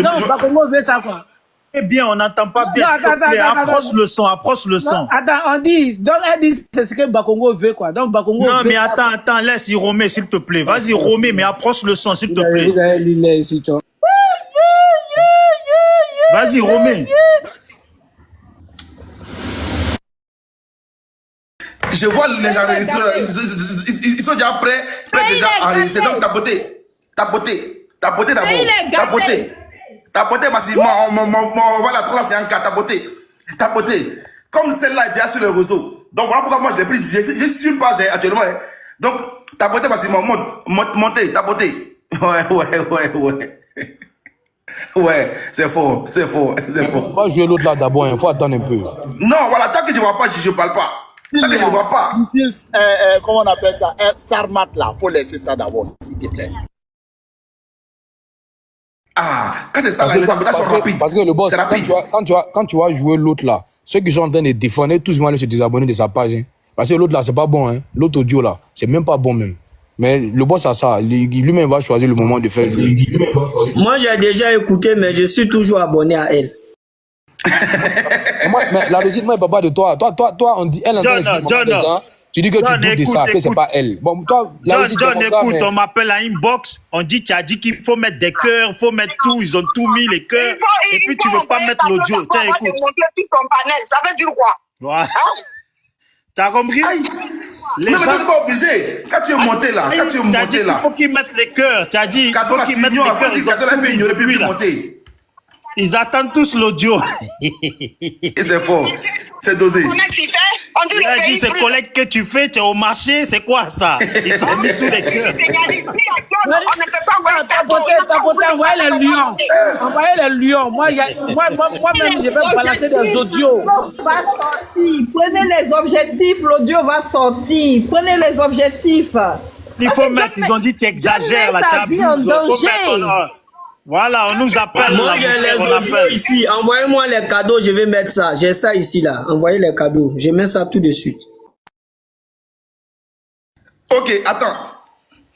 Non, Bakongo veut ça quoi. Eh bien, on n'entend pas bien. S'il te plaît, approche le son. Non, attends, on dit, donc elle dit c'est ce que Bakongo veut quoi. Donc Bakongo non, veut mais attends, laisse Romé s'il te plaît. Vas-y Romé, mais approche le son s'il te plaît. Vas-y, Romain. Je vois les gens enregistrés, ils sont déjà prêts déjà à enregistrer. Donc, tapoter d'abord. Tapoter, massivement. Voilà, 3 c'est un cas, tapoter. Comme celle-là est déjà sur le réseau. Donc, voilà pourquoi moi je l'ai pris. Je suis une page actuellement. Hein. Donc, tapoter massivement, montez, tapoter. Ouais, c'est faux. On va jouer l'autre là d'abord, il faut attendre un peu. Non, voilà, tant que je ne vois pas, je ne parle pas. Tant que je ne vois pas. Comment on appelle ça? Sarmat là, faut laisser ça d'abord, s'il te plaît. Ah, quand c'est ça, les tapotages sont rapides. Parce que le boss, c'est rapide. Quand tu vas jouer l'autre là, ceux qui sont en train de défendre, tous vont aller se désabonner de sa page. Hein. Parce que l'autre là, c'est pas bon. Hein. L'autre audio là, c'est même pas bon même. Mais le boss a ça, lui-même va choisir le moment de faire. Moi j'ai déjà écouté, mais je suis toujours abonné à elle. Mais la réussite, moi, il ne parle pas de toi. Toi, on dit elle en train de gens. Tu dis que tu doutes de ça, que c'est pas elle. Bon, toi, la réussite, John, écoute, on m'appelle à inbox, on dit, tu as dit qu'il faut mettre des cœurs, il faut mettre tout, ils ont tout mis, les cœurs, et puis tu veux pas mettre l'audio. Tiens, écoute. Ça veut dire quoi? Voilà. T'as compris? Non, mais ça, c'est pas obligé. Quand tu es monté là, il faut qu'ils mettent les cœurs. Tu as dit, il faut qu'ils mettent les cœurs. Il peut monter. Ils attendent tous l'audio. Et c'est faux. C'est dosé. Il a dit, ces collègues que tu fais, tu es au marché, c'est quoi ça? Ils t'ont mis tous les cœurs. Envoyez les lions. Envoyez les lions. Moi-même, je vais balancer des audios. Va sortir. Prenez les objectifs. L'audio va sortir. Prenez les objectifs. Il faut mettre, ils ont dit, tu exagères là, tu abuses. Voilà, on nous appelle. Moi, j'ai les audios ici. Envoyez-moi les cadeaux, je vais mettre ça. J'ai ça ici, là. Envoyez les cadeaux. Je mets ça tout de suite. Ok, attends.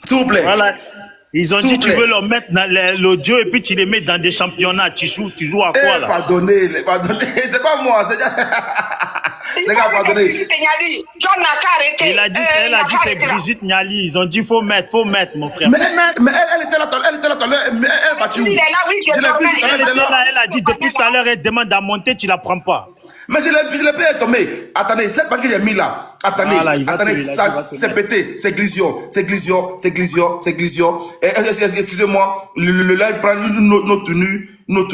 S'il vous plaît. Voilà. Ils ont dit, tu veux leur mettre dans l'audio et puis tu les mets dans des championnats. Tu joues à quoi, là? Pardonnez. C'est pas moi, c'est les gars, pardonnez. Elle a dit, c'est Brigitte Niali. Ils ont dit, faut mettre, mon frère. Mais elle était là tout à l'heure. Elle va tuer. Elle a dit, depuis tout à l'heure, elle demande à monter, tu la prends pas. Mais je l'ai pas tomber. Attendez, cette page que j'ai mis là. Attendez, ça c'est pété. C'est glisio. Excusez-moi. Le live prend nos tenues. Vous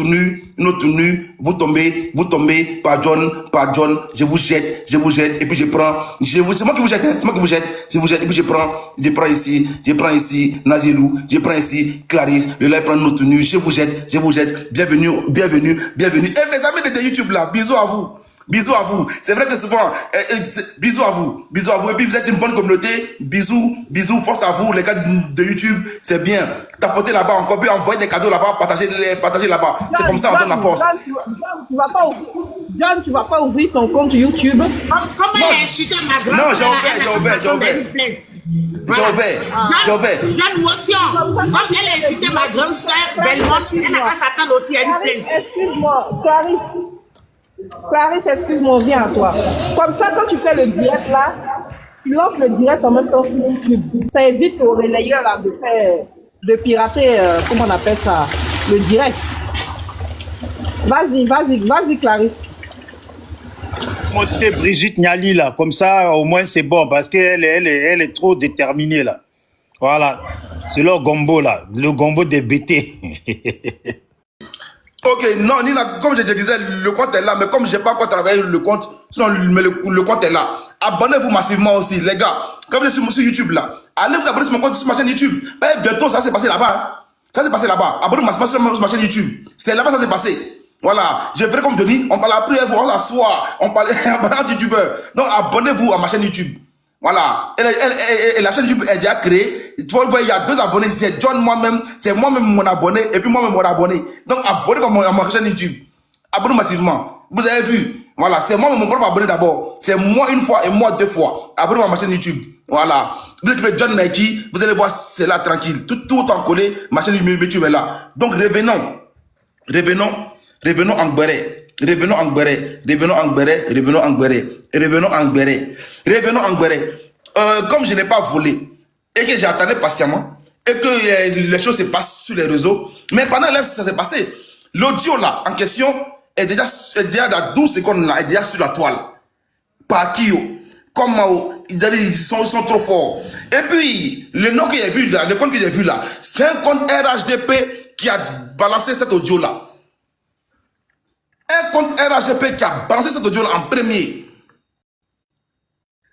tombez. Pardon. Je vous jette. Et puis je prends. C'est moi qui vous jette. Et puis je prends ici. Nazilou. Je prends ici. Clarisse. Le live prend nos tenues. Je vous jette. Bienvenue. Et mes amis de YouTube là, bisous à vous. C'est vrai que souvent, bisous à vous. Et puis vous êtes une bonne communauté. Bisous. Force à vous, les gars de YouTube. C'est bien. Tapotez là-bas encore, puis envoyez des cadeaux là-bas, partagez là-bas. C'est comme ça, on donne la force. John, tu vas pas ouvrir ton compte YouTube. Comment elle a insulté ma grand-mère? Non, j'ai ouvert. John Motion, comme elle a insulté ma grande soeur, Belmont, elle n'a pas s'attendre aussi à une plainte. Excuse-moi, Clarisse, excuse-moi, viens à toi. Comme ça, quand tu fais le direct là, tu lances le direct en même temps sur YouTube. Ça évite aux relayeurs là de pirater, comment on appelle ça, le direct. Vas-y, Clarisse. Montrer Brigitte Niali là, comme ça, au moins c'est bon, parce qu'elle est trop déterminée là. Voilà, c'est leur gombo là, le gombo des BT. Ok, non, Nina, comme je te disais, le compte est là, mais comme je n'ai pas encore travaillé le compte, sinon le compte est là. Abonnez-vous massivement aussi, les gars. Comme vous êtes sur YouTube là, allez vous abonner sur mon compte, sur ma chaîne YouTube. Ben, bientôt, ça s'est passé là-bas. Abonnez-vous massivement sur ma chaîne YouTube. C'est là-bas ça s'est passé. Voilà, je ferai comme Denis, on parle après, on s'assoit, on parle en youtubeur. Donc abonnez-vous à ma chaîne YouTube. Voilà, et la chaîne YouTube est déjà créée. Tu vois, il y a 2 abonnés, c'est John moi-même, c'est moi-même mon abonné, et puis moi-même mon abonné. Donc abonnez-vous à ma chaîne YouTube. Abonnez-vous massivement. Vous avez vu, voilà, c'est moi mon propre abonné d'abord. C'est moi une fois et moi 2 fois. Abonnez-vous à ma chaîne YouTube. Voilà. Vous écrivez John Mikey, vous allez voir, c'est là tranquille. Tout en collé, ma chaîne YouTube est là. Donc revenons en Gbéré. Comme je n'ai pas volé et que j'attendais patiemment et que les choses se passent sur les réseaux, mais pendant l'heure ça s'est passé. L'audio là, en question, est déjà dans 12 secondes là, est déjà sur la toile. Par qui? Comment? Ils sont trop forts. Et puis, le nom que j'ai vu là, le compte que j'ai vu là, c'est un compte RHDP qui a balancé cet audio là. Un compte RHDP qui a balancé cet audio là en premier.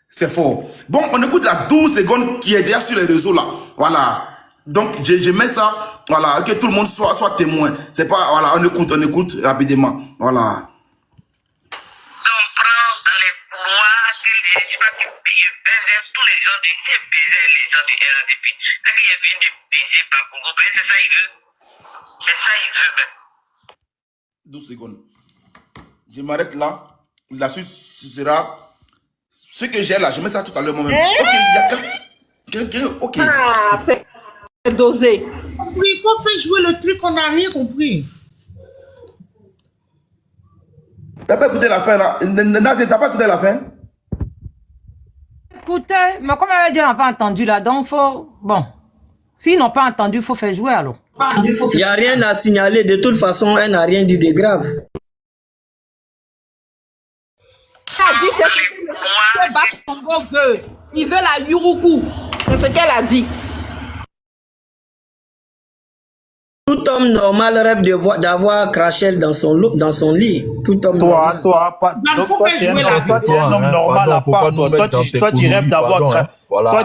C'est fort. Bon, on écoute la 12 secondes qui est déjà sur les réseaux là. Voilà. Donc, je mets ça, voilà, que tout le monde soit témoin. C'est pas, voilà, on écoute rapidement. Voilà. Je sais pas si il baisait tous les gens c'est baiser les gens du RADP. Là qu'il y a bien de baiser par Congo, c'est ça il veut. C'est ça il veut ben. 12 secondes. Je m'arrête là. La suite ce sera ce que j'ai là. Je mets ça tout à l'heure moi-même. Ok, il y a quelqu'un. Ok. Ah, c'est dosé. Oui, il faut faire jouer le truc, on n'a rien compris. T'as pas écouté la fin là? Nazi, t'as pas écouté la fin? Écoutez, mais comme elle a dit, on n'a pas entendu là, donc faut... Bon, s'ils n'ont pas entendu, il faut faire jouer alors. Il n'y a rien à signaler. De toute façon, elle n'a rien dit de grave. Elle a dit c'est ce que Bas Congo veut. Il veut la Yuruku. C'est ce qu'elle a dit. Tout homme normal rêve d'avoir Crachel dans son lit. Tout homme normal. Toi, tu es un homme normal à part. Toi,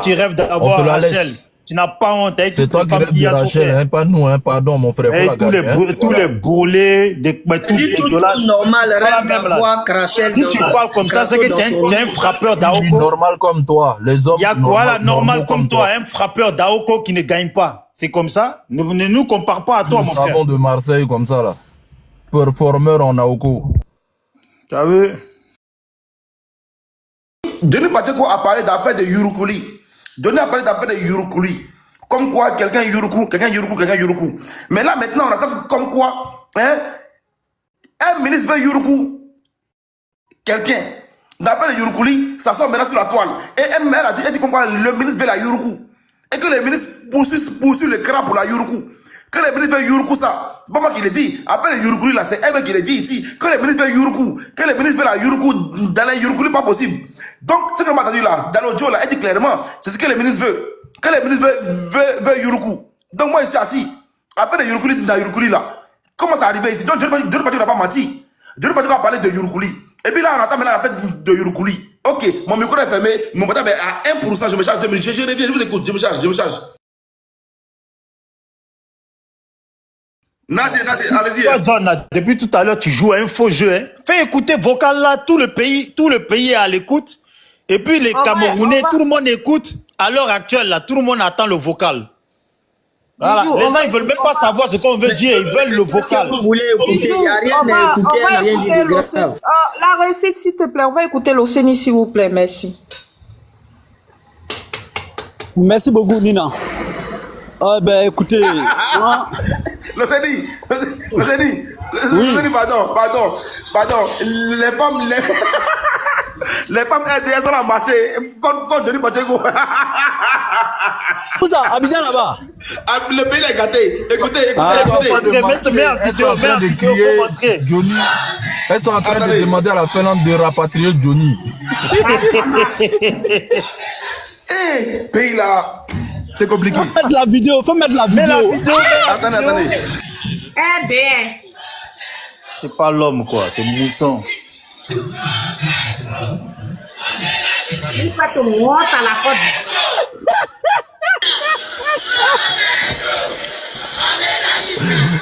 tu rêves d'avoir Rachel. Tu n'as pas honte. C'est toi qui rêves de Rachel, hein, pas nous, hein, pardon, mon frère. Et tous les brûlés, tous les dégueulasses. Normal rêve d'avoir Crachel. Si tu parles comme ça, c'est que tu es un frappeur d'Aoko. Normal comme toi, les hommes. Il y a quoi là, normal comme toi, un frappeur d'Aoko qui ne gagne pas. C'est comme ça. Ne nous compare pas à toi, mon frère. Nous savons de Marseille comme ça là. Performeur en Aoko. Tu as vu? Denis Pacheco a parlé d'affaires de Yurukuli. Denis a parlé d'affaires de Yurukuli. Comme quoi, quelqu'un Yuruku. Mais là, maintenant, on attend comme quoi, hein, un ministre veut Yuruku. Quelqu'un. D'après le Yurukuli, ça sort maintenant sur la toile. Et elle a dit comme quoi le ministre veut la Yuruku. Et que les ministres poursuivent le crabe pour la Yuruku. Que les ministres veulent Yuruku, ça. C'est pas moi qui l'ai dit. Après le Yurukuli, là, c'est elle qui l'a dit ici. Que les ministres veulent Yuruku. Que les ministres veulent la Yuruku. Dans la Yurukuli, pas possible. Donc, ce que l'on m'a entendu là, dans l'audio, là, elle dit clairement, c'est ce que les ministres veulent. Que les ministres veulent Yuruku. Donc, moi, je suis assis. Après le Yurukuli, dans la Yurukuli, là. Comment ça arrivé ici? Donc, Dieu n'a pas menti. Dieu n'a pas parlé de Yurukuli. Et puis là, on attend maintenant la tête de Yurukuli. Ok, mon micro est fermé. Mon portable est à 1%. Je me charge 2 minutes. Je reviens, je vous écoute. Je me charge. Nazi, allez-y. Toi, John, depuis tout à l'heure, tu joues à un faux jeu. Hein. Fais écouter vocal là, tout le pays est à l'écoute. Et puis les Camerounais, tout le monde écoute. À l'heure actuelle, là, tout le monde attend le vocal. Voilà. Les gens, ils veulent même pas savoir ce qu'on veut dire, ils veulent le vocal. Vous voulez écouter, il n'y a rien à écouter, il n'y a rien dit de grave. La recette, s'il te plaît, on va écouter l'Océanie, s'il vous plaît, merci. Merci beaucoup, Nina. Ah ben écoutez, L'Océanie, pardon. Les femmes RDS ont marché contre Denis Pacheco. Où ça, Abidjan là-bas? Le pays est gâté. Écoutez. Johnny. Elles sont en train de demander à la Finlande de rapatrier Johnny. Pays là, c'est compliqué. Faut mettre la vidéo. Attendez. Eh bien. C'est pas l'homme quoi, c'est le mouton. Il faut te monter à la côte.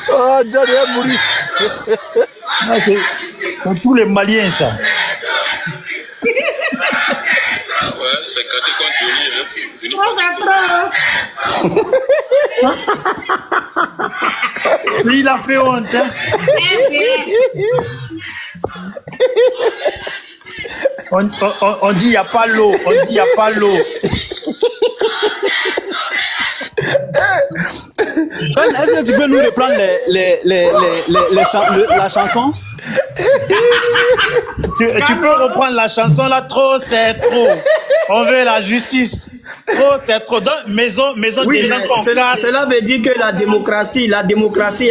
Oh, Johnny est mourir. C'est tous les Maliens ça. Ouais, c'est quand tu comptes Johnny. Lui, il a fait honte. Hein? On dit il n'y a pas l'eau. Est-ce que tu peux nous reprendre la chanson? Tu peux reprendre la chanson là, trop, c'est trop. On veut la justice. Oh, c'est trop. Maison Oui, des gens qu'on casse. cela veut dire que la démocratie est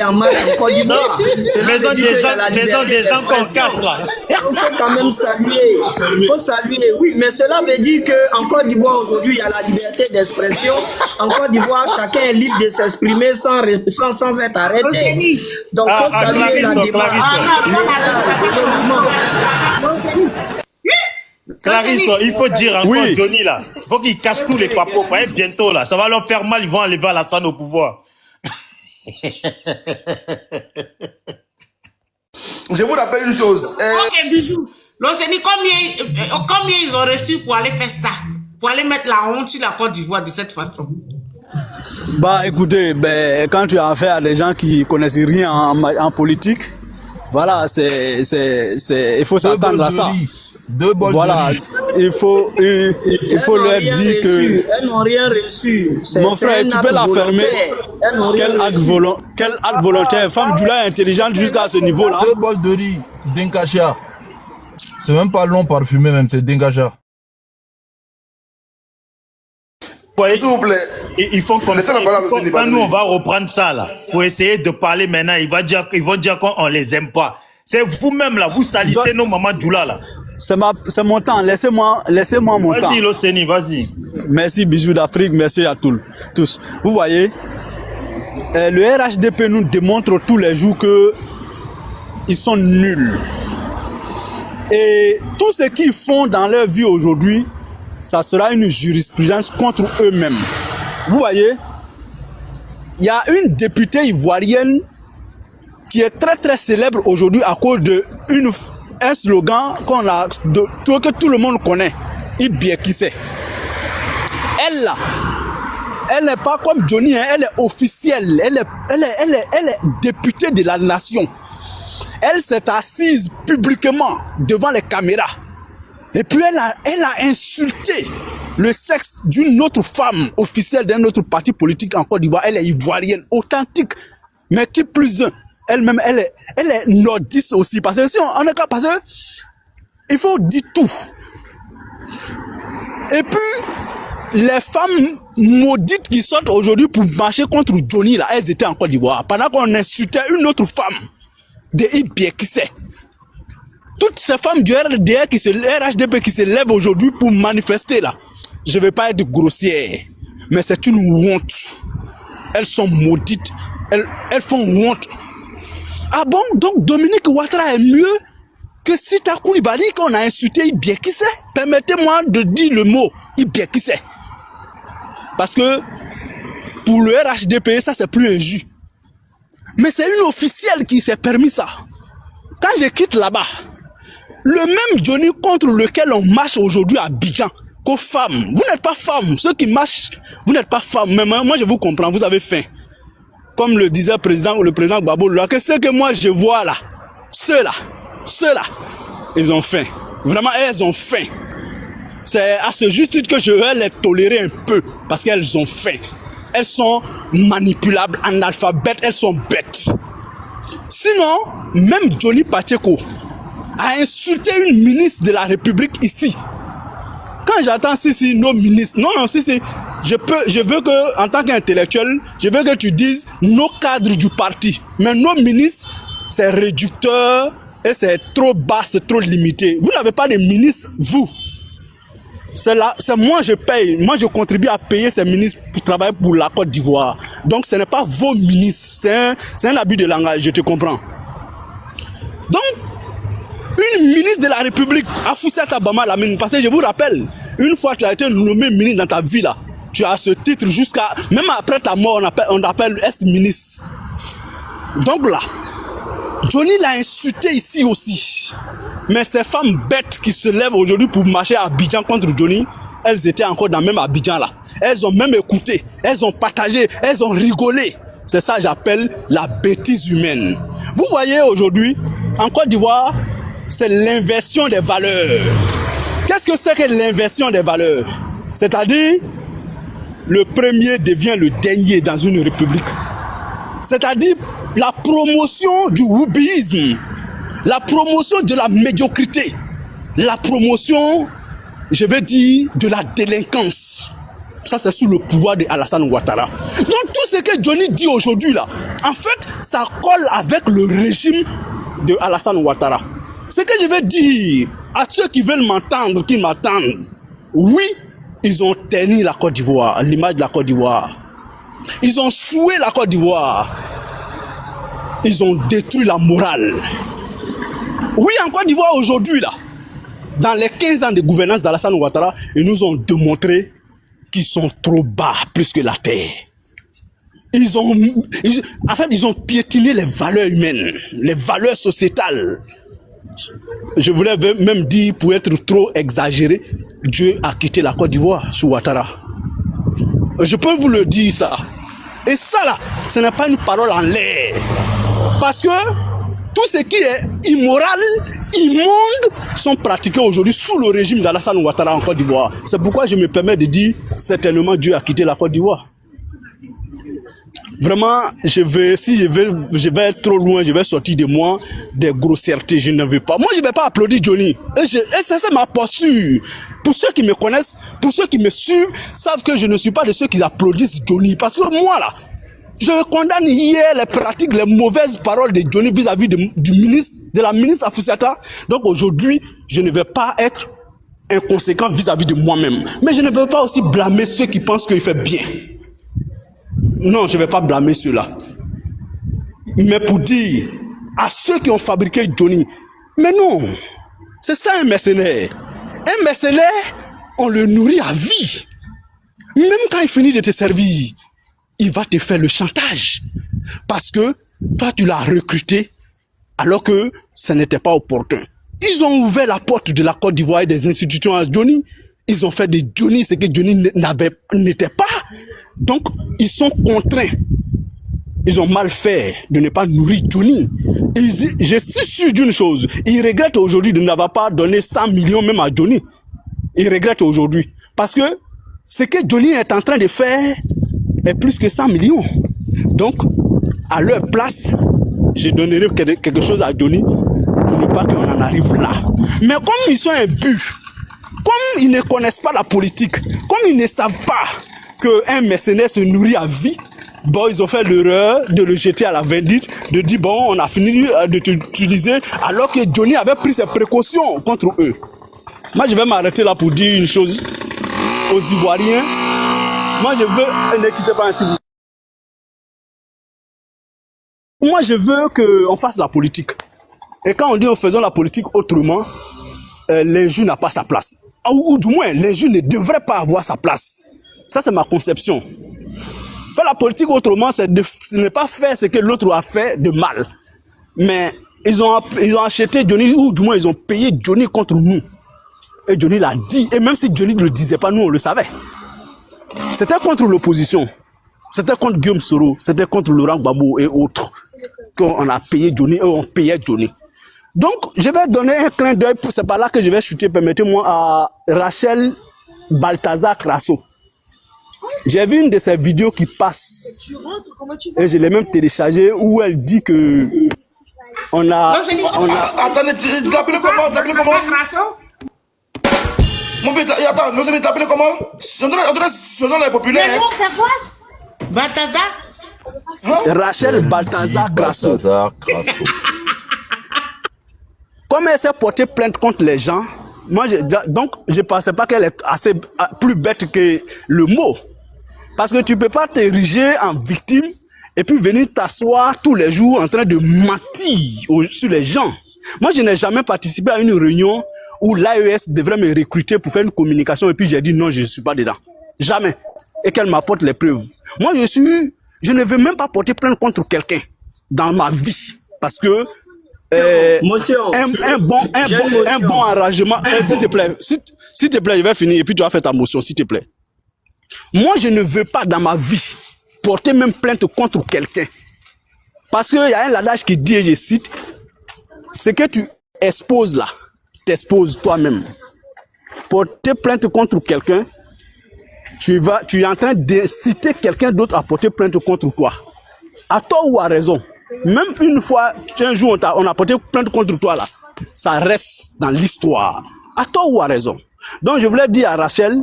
en marche en Côte d'Ivoire. Maison des gens qu'on casse là. Il faut quand même saluer. Il faut saluer, oui, mais cela veut dire qu'en Côte d'Ivoire aujourd'hui, il y a la liberté d'expression. En Côte d'Ivoire, chacun est libre de s'exprimer sans être arrêté. Donc, il faut saluer la démarche. Clarisse, il faut dire encore Johnny là. Il faut qu'il cache tous les papos. Bientôt là, ça va leur faire mal. Ils vont enlever Alassane au pouvoir. Je vous rappelle une chose. Ok, bisous. L'Océanie, combien ils ont reçu pour aller faire ça? Pour aller mettre la honte sur la Côte d'Ivoire de cette façon? Bah écoutez, quand tu as affaire à des gens qui connaissent rien en politique, voilà, il faut s'attendre à ça. Voilà, il faut leur dire que elles n'ont rien reçu. Mon frère, tu peux la fermer. Quel acte volontaire. Femme Djoula est intelligente jusqu'à ce niveau-là. 2 bols de riz, Dinkacha. C'est même pas long parfumé, même, c'est Dinkacha. S'il vous plaît. Ils font comme ça. Quand nous, on va reprendre ça là, pour essayer de parler maintenant, ils vont dire qu'on les aime pas. C'est vous-même là, vous salissez nos mamans Djoula là. C'est mon temps, laissez-moi mon temps. Vas-y, Loceni, vas-y. Merci, bisous d'Afrique, merci à tous. Vous voyez, le RHDP nous démontre tous les jours que ils sont nuls. Et tout ce qu'ils font dans leur vie aujourd'hui, ça sera une jurisprudence contre eux-mêmes. Vous voyez, il y a une députée ivoirienne qui est très très célèbre aujourd'hui à cause de un slogan que tout le monde connaît. Ibie qui c'est. Elle là, elle n'est pas comme Johnny, hein, elle est officielle, elle est députée de la nation. Elle s'est assise publiquement devant les caméras. Et puis elle a insulté le sexe d'une autre femme officielle d'un autre parti politique en Côte d'Ivoire. Elle est ivoirienne, authentique. Mais qui plus un, elle-même, elle est nordiste aussi. Parce que si on est capable, parce que il faut dire tout. Et puis, les femmes maudites qui sortent aujourd'hui pour marcher contre Johnny, là, elles étaient en Côte d'Ivoire. Pendant qu'on insultait une autre femme de Ibie qui sait. Toutes ces femmes du RHDP qui se lèvent aujourd'hui pour manifester là, je ne vais pas être grossière, mais c'est une honte. Elles sont maudites, elles font honte. Ah bon, donc Dominique Ouattara est mieux que Sita Coulibaly qu'on a insulté Ibie qui sait. Permettez-moi de dire le mot Ibie qui sait. Parce que pour le RHDP, ça c'est plus injuste. Mais c'est une officielle qui s'est permis ça. Quand je quitte là-bas, le même Johnny contre lequel on marche aujourd'hui à Abidjan, qu'aux femmes, vous n'êtes pas femmes, ceux qui marchent, vous n'êtes pas femmes, mais moi je vous comprends, vous avez faim. Comme le disait le président Gbagbo, que ce que moi je vois là, ceux-là, ils ont faim. Vraiment, elles ont faim. C'est à ce juste titre que je vais les tolérer un peu, parce qu'elles ont faim. Elles sont manipulables, analphabètes, elles sont bêtes. Sinon, même Johnny Pacheco a insulté une ministre de la République ici. Quand j'entends si nos ministres, non, je veux que, en tant qu'intellectuel, je veux que tu dises nos cadres du parti. Mais nos ministres, c'est réducteur et c'est trop bas, c'est trop limité. Vous n'avez pas de ministres, vous. C'est moi je paye, moi je contribue à payer ces ministres pour travailler pour la Côte d'Ivoire. Donc ce n'est pas vos ministres, c'est un abus de langage, je te comprends. Donc, une ministre de la République, Afoussata Bama Lamine, parce que je vous rappelle, une fois tu as été nommé ministre dans ta vie là, tu as ce titre jusqu'à, même après ta mort, on appelle ex-ministre. Donc là, Johnny l'a insulté ici aussi. Mais ces femmes bêtes qui se lèvent aujourd'hui pour marcher à Abidjan contre Johnny, elles étaient encore dans le même Abidjan là. Elles ont même écouté, elles ont partagé, elles ont rigolé. C'est ça que j'appelle la bêtise humaine. Vous voyez aujourd'hui, en Côte d'Ivoire, c'est l'inversion des valeurs. Qu'est-ce que c'est que l'inversion des valeurs? C'est-à-dire, le premier devient le dernier dans une république. C'est-à-dire, la promotion du wubisme, la promotion de la médiocrité, la promotion, je vais dire, de la délinquance. Ça, c'est sous le pouvoir de Alassane Ouattara. Donc, tout ce que Johnny dit aujourd'hui, là, en fait, ça colle avec le régime de Alassane Ouattara. Ce que je veux dire à ceux qui veulent m'entendre, qui m'attendent, oui, ils ont terni la Côte d'Ivoire, l'image de la Côte d'Ivoire. Ils ont souillé la Côte d'Ivoire. Ils ont détruit la morale. Oui, en Côte d'Ivoire, aujourd'hui, là, dans les 15 ans de gouvernance d'Alassane Ouattara, ils nous ont démontré qu'ils sont trop bas, plus que la terre. Ils ont piétiné les valeurs humaines, les valeurs sociétales. Je voulais même dire, pour être trop exagéré, Dieu a quitté la Côte d'Ivoire sous Ouattara. Je peux vous le dire ça. Et ça là, ce n'est pas une parole en l'air. Parce que tout ce qui est immoral, immonde, sont pratiqués aujourd'hui sous le régime d'Alassane Ouattara en Côte d'Ivoire. C'est pourquoi je me permets de dire, certainement Dieu a quitté la Côte d'Ivoire. Vraiment, si je vais être trop loin, je vais sortir de moi des grossièretés, je ne veux pas. Moi, je ne vais pas applaudir Johnny. Et c'est ma posture. Pour ceux qui me connaissent, pour ceux qui me suivent, savent que je ne suis pas de ceux qui applaudissent Johnny. Parce que moi, là, je condamne hier les pratiques, les mauvaises paroles de Johnny vis-à-vis de la ministre Afoussata. Donc aujourd'hui, je ne vais pas être inconséquent vis-à-vis de moi-même. Mais je ne veux pas aussi blâmer ceux qui pensent qu'il fait bien. Non, je ne vais pas blâmer ceux-là. Mais pour dire à ceux qui ont fabriqué Johnny, mais non, c'est ça un mercenaire. Un mercenaire, on le nourrit à vie. Même quand il finit de te servir, il va te faire le chantage. Parce que toi, tu l'as recruté alors que ce n'était pas opportun. Ils ont ouvert la porte de la Côte d'Ivoire et des institutions à Johnny. Ils ont fait de Johnny ce que Johnny n'était pas. Donc, ils sont contraints. Ils ont mal fait de ne pas nourrir Johnny. Je suis sûr d'une chose. Ils regrettent aujourd'hui de n'avoir pas donné 100 millions même à Johnny. Ils regrettent aujourd'hui. Parce que ce que Johnny est en train de faire est plus que 100 millions. Donc, à leur place, je donnerai quelque chose à Johnny pour ne pas qu'on en arrive là. Mais comme ils sont imbus, comme ils ne connaissent pas la politique, comme ils ne savent pas qu'un mercenaire se nourrit à vie, bon, ils ont fait l'erreur de le jeter à la vindicte, de dire bon, on a fini de t'utiliser, alors que Johnny avait pris ses précautions contre eux. Moi, je vais m'arrêter là pour dire une chose aux Ivoiriens. Moi, je veux, ne quittez pas ainsi. Moi, je veux qu'on fasse la politique. Et quand on dit on faisons la politique autrement, l'injure n'a pas sa place. Ou du moins, l'injure ne devrait pas avoir sa place. Ça, c'est ma conception. Faire la politique autrement, ce n'est pas faire ce que l'autre a fait de mal. Mais ils ont acheté Johnny, ou du moins, ils ont payé Johnny contre nous. Et Johnny l'a dit. Et même si Johnny ne le disait pas, nous, on le savait. C'était contre l'opposition. C'était contre Guillaume Soro. C'était contre Laurent Gbagbo et autres. Qu'on a payé Johnny et on payait Johnny. Donc, je vais donner un clin d'œil. C'est par là que je vais chuter, permettez-moi, à Rachel Balthazar Crasso. J'ai vu une de ses vidéos qui passe. Et je l'ai même téléchargée où elle dit que on a. Attendez, tu t'appelles comment? Mon père, attends, nous allons t'appeler comment? On donne les populaires. Mais non, c'est quoi? Balthazar? Rachel Balthazar Crasso. Comme elle s'est portée plainte contre les gens, moi, donc je ne pensais pas qu'elle est assez plus bête que le mot. Parce que tu ne peux pas t'ériger en victime et puis venir t'asseoir tous les jours en train de mentir sur les gens. Moi, je n'ai jamais participé à une réunion où l'AES devrait me recruter pour faire une communication et puis j'ai dit non, je ne suis pas dedans. Jamais. Et qu'elle m'apporte les preuves. Moi, je ne veux même pas porter plainte contre quelqu'un dans ma vie. Parce que un bon arrangement. S'il te plaît, je vais finir et puis tu vas faire ta motion, s'il te plaît. Moi, je ne veux pas dans ma vie porter même plainte contre quelqu'un. Parce qu'il y a un adage qui dit, et je cite, ce que tu exposes là, t'exposes toi-même. Porter plainte contre quelqu'un, tu es en train d'inciter quelqu'un d'autre à porter plainte contre toi. À tort ou à raison. Même une fois, un jour, on a porté plainte contre toi là. Ça reste dans l'histoire. À tort ou à raison. Donc, je voulais dire à Rachel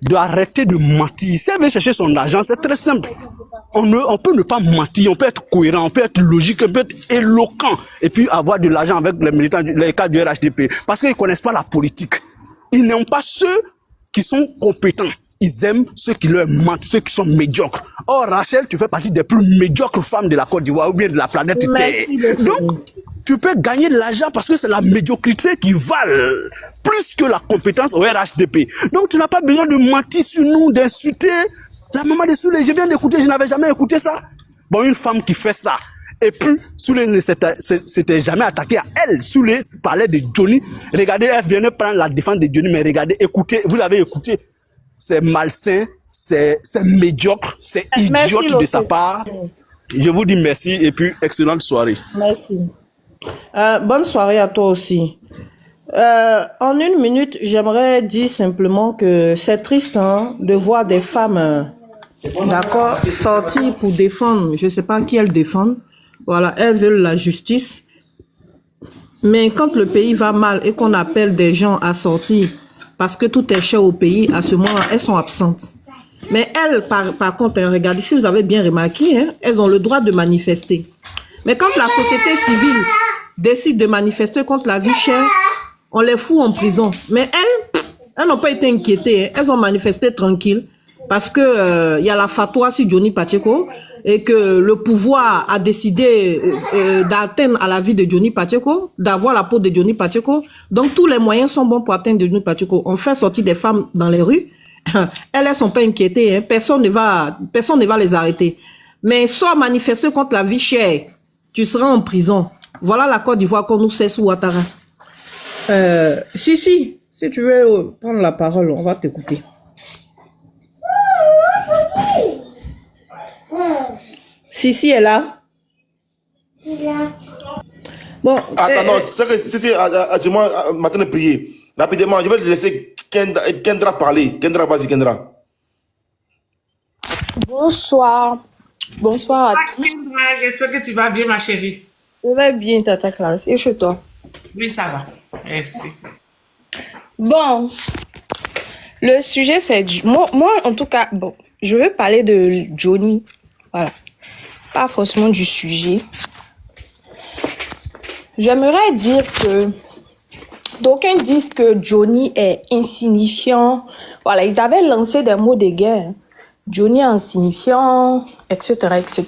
d'arrêter de mentir. Si elle veut chercher son argent, c'est très simple. On peut ne pas mentir, on peut être cohérent, on peut être logique, on peut être éloquent et puis avoir de l'argent avec les militants, les cas du RHDP. Parce qu'ils ne connaissent pas la politique. Ils n'aiment pas ceux qui sont compétents. Ils aiment ceux qui leur mentent, ceux qui sont médiocres. Or, Rachel, tu fais partie des plus médiocres femmes de la Côte d'Ivoire ou bien de la planète Terre. Donc, tu peux gagner de l'argent parce que c'est la médiocrité qui vale plus que la compétence au RHDP. Donc, tu n'as pas besoin de mentir sur nous, d'insulter la maman de Soulé. Je viens d'écouter, je n'avais jamais écouté ça. Bon, une femme qui fait ça. Et puis, Soulé ne s'était jamais attaqué à elle. Soulé parlait de Johnny. Regardez, elle venait prendre la défense de Johnny, mais regardez, écoutez, vous l'avez écouté. C'est malsain, c'est médiocre, c'est idiote de sa part. Je vous dis merci et puis excellente soirée. Merci. Bonne soirée à toi aussi. En une minute, j'aimerais dire simplement que c'est triste de voir des femmes, d'accord, sortir pour défendre, je ne sais pas qui elles défendent. Voilà, elles veulent la justice. Mais quand le pays va mal et qu'on appelle des gens à sortir parce que tout est cher au pays, à ce moment-là, elles sont absentes. Mais elles, par contre, regardez, si vous avez bien remarqué, elles ont le droit de manifester. Mais quand la société civile décide de manifester contre la vie chère, on les fout en prison. Mais elles n'ont pas été inquiétées. Elles ont manifesté tranquille parce que y a la fatwa sur Johnny Pacheco et que le pouvoir a décidé d'atteindre à la vie de Johnny Pacheco, d'avoir la peau de Johnny Pacheco. Donc tous les moyens sont bons pour atteindre Johnny Pacheco. On fait sortir des femmes dans les rues. Elles sont pas inquiétées. Personne ne va les arrêter. Mais soit manifester contre la vie chère, tu seras en prison. Voilà la Côte d'Ivoire qu'on nous sait sous Ouattara. Si tu veux prendre la parole, on va t'écouter. Si est là. Bon. Attends, non, c'est que c'était à matin de prier. Rapidement, je vais laisser Kendra parler. Kendra, vas-y, Kendra. Bonsoir. Bonsoir. Kendra, j'espère que tu vas bien, ma chérie. Je vais bien, Tata Clarisse. Et chez toi? Oui, ça va. Merci. Bon. Le sujet, c'est... Moi, en tout cas, bon, je veux parler de Johnny. Voilà. Pas forcément du sujet. J'aimerais dire que d'aucuns disent que Johnny est insignifiant. Voilà, ils avaient lancé des mots de guerre. Johnny est insignifiant, etc., etc.